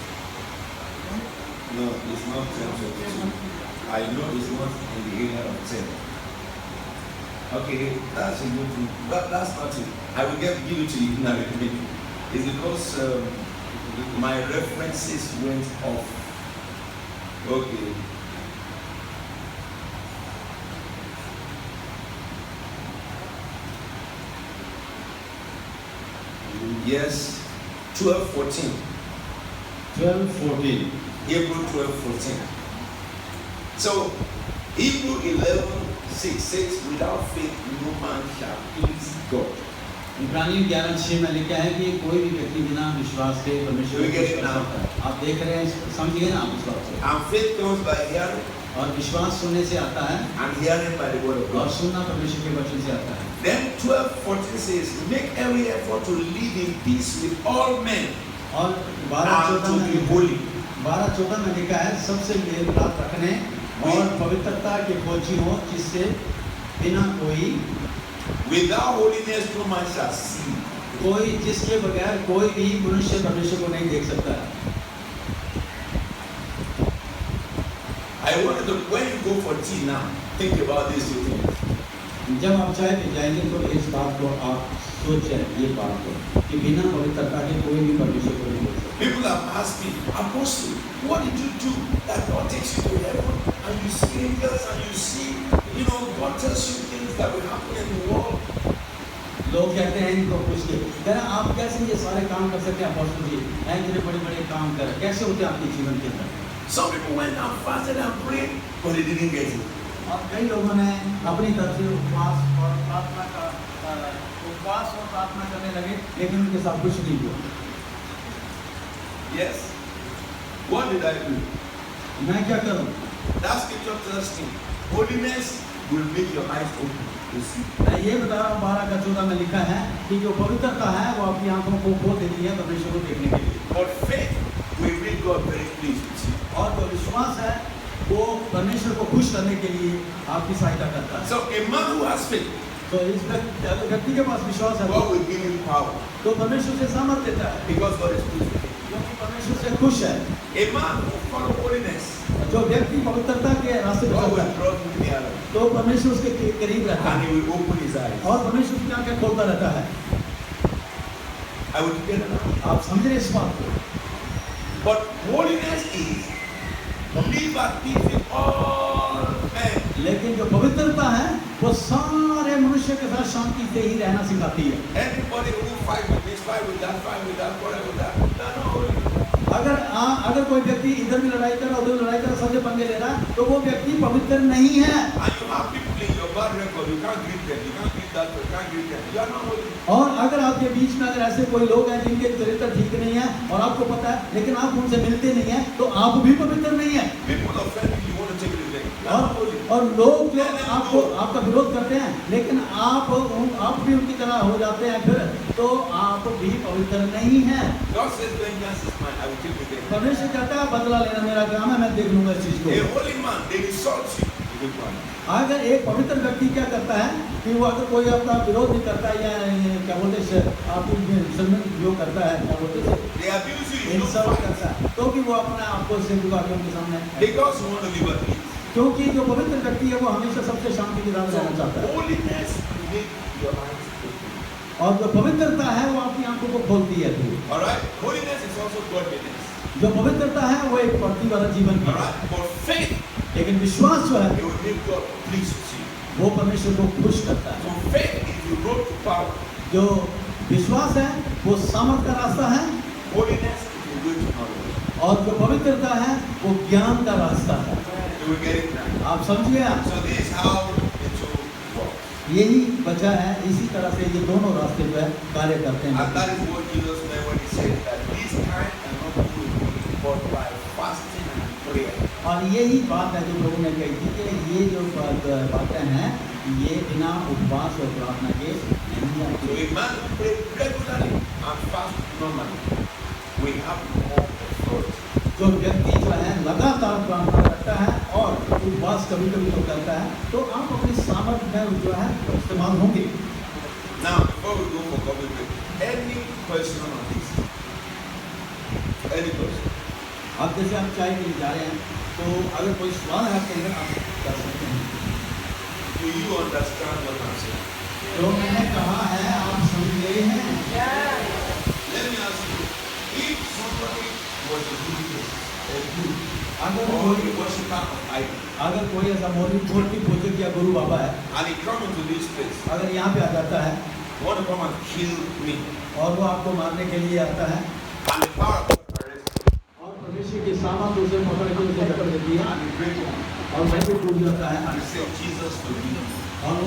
No, it's not 10:22. I know it's not in the area of 10. Okay, that's a good thing. That's not it. I will give it to you now. It's because my references went off. Okay. Yes, 12:14. 12:14. Hebrew 12:14. So, Hebrew 11:6 says, without faith no man shall please God. इब्रानियों 11:6 में लिखा है कि कोई भी व्यक्ति बिना विश्वास के परमेश्वर को खुश कर सकता है। आप देख रहे हैं, समझिए ना आप इस बात को। And faith comes by hearing, और विश्वास सुनने से आता है, and hearing by the word of और God. सुनना परमेश्वर के वचन से आता है। Then 12:14 says, make every effort to live in peace with all men और and 12:14 to be में holy. 12:14 में लिखा है, सबसे मेल मिलाप रखने और पवित्रता के खोजी हो, जिससे बिना कोई Without holiness no man shall see. कोई जिसके बगैर कोई भी मनुष्य परमेश्वर को नहीं देख सकता है। I wanted to, when you go for tea now, think about these two things. जब आप चाय पे जाएंगे तो इस बात को आप सोचें, ये बात को कि बिना पवित्रता के कोई भी परमेश्वर को नहीं देख सकता। People have asked me, Apostle, what did you do that God takes you to heaven and you see angels and you see, God tells you things that will happen in the world. लोग कहते हैं इनको पूछ के, कहना आप कैसे ये सारे काम कर सकते हैं अपोस्टल जी, इतने बड़े-बड़े काम कर, कैसे होते हैं आपके जीवन के अंदर? Some people went and fasted and prayed, but they didn't get it. और कई लोगों ने अपनी तरफ से उपवास और प्रार्थना करने लगे, लेकिन उनके साथ कुछ नहीं हुआ। Yes. What did I do? मैं क्या करूं? That scripture tells me, holiness will make your eyes open to see. मैं ये बता रहा हूँ, 12:14 में लिखा है कि जो पवित्रता है वो आपकी आंखों को खोल देती है परमेश्वर को देखने के लिए। But faith will make God very pleased with you. और जो विश्वास है वो परमेश्वर को खुश करने के लिए आपकी सहायता करता है। So a man who has faith, तो इस व्यक्ति के पास विश्वास है God will give him power तो परमेश्वर से सामर्थ्य देता है, because God is pleased with him. क्योंकि परमेश्वर से खुश है। A man who follows holiness, जो व्यक्ति पवित्रता के रास्ते पर God चलता will है draw him nearer तो परमेश्वर उसके करीब रहता and है he will open his eyes. और परमेश्वर उसकी आंखें खोलता रहता है। I will together now. आप समझ रहे इस बात को? But holiness is live at peace with all men. लेकिन जो पवित्रता है वो सारे मनुष्य के साथ शांति से ही रहना सिखाती है। Anybody who fight with this, fight with that, quarrel with that, they are not holy. अगर कोई व्यक्ति इधर भी लड़ाई कर रहा उधर लड़ाई कर रहा सबसे पंगे ले रहा तो वो व्यक्ति पवित्र नहीं है। And you have people in your bad record, you can't greet them, you can't greet that person, you can't greet them. You are not holy. और अगर आपके बीच में अगर ऐसे कोई लोग हैं जिनके चरित्र ठीक नहीं है और आपको पता है लेकिन आप उनसे मिलते नहीं है तो आप भी पवित्र नहीं है। People offend you, you want to take it away. You are not holy. और लोग जो आपको आपका विरोध करते हैं लेकिन आप भी उनकी तरह हो जाते हैं फिर तो आप भी पवित्र नहीं है। God says, vengeance is mine, I will take it away. परमेश्वर कहता है बदला लेना मेरा काम है, मैं देख लूंगा इस चीज को। A holy man, they insult you. You will run. अगर एक पवित्र व्यक्ति क्या करता है कि वो अगर कोई अपना विरोध नहीं करता है या क्या बोलते हैं आपको जो करता है क्या बोलते हैं They abuse you, you don't insult fight. करता है तो कि वो अपने आप को सिर झुका के उनके सामने Because you want to live at peace. क्योंकि जो पवित्र व्यक्ति है वो हमेशा सबसे शांति के साथ रहना चाहता है Holiness will make your eyes open. और जो पवित्रता है वो आपकी आंखों को खोलती है। Alright? Holiness is also godliness. जो पवित्रता है वो एक भक्ति वाला जीवन की है। Alright? But faith, लेकिन विश्वास जो है it will make God pleased with you. वो परमेश्वर को खुश करता है। So faith is the road to power. जो विश्वास है वो सामर्थ का रास्ता है Holiness is the way to knowledge. और जो पवित्रता है वो ज्ञान का रास्ता है। You will get it now. आप समझिए आप So this is how the two work. यही वजह है, इसी तरह से ये दोनों रास्ते जो है कार्य करते And हैं। that is what Jesus meant when he said that this kind cannot be fulfilled but by fasting and prayer. और यही बात है जो प्रभु ने कही थी कि ये जो बातें हैं ये बिना उपवास और प्रार्थना के नहीं So आती। a man who prays regularly and fast normally will have more authority. जो व्यक्ति जो है लगातार प्रार्थना करता है और उपवास कभी कभी तो करता है तो आप अपनी सामर्थ्य में जो है इस्तेमाल होंगे। Now, before we go for coffee break, any question on this? Any question? अब जैसे आप चाय के लिए जा रहे हैं तो अगर कोई सवाल है आपके अंदर आप कर सकते हैं। Do you understand what I'm saying? तो मैंने कहा है आप समझ गए हैं? Let me ask you, if somebody was a Buddhist, a Guru, अगर or कोई a worshipper of idol, अगर कोई ऐसा मूर्ति पूजक या गुरु बाबा है and he come into this place, अगर यहाँ पे आ जाता है want to come and kill me, और वो आपको मारने के लिए आता है And the power of God arrests him. और परमेश्वर की सामर्थ उसे पकड़ के उसे कर देती है And he breaks one. और वह भी टूट जाता है And he said, Jesus forgive me. और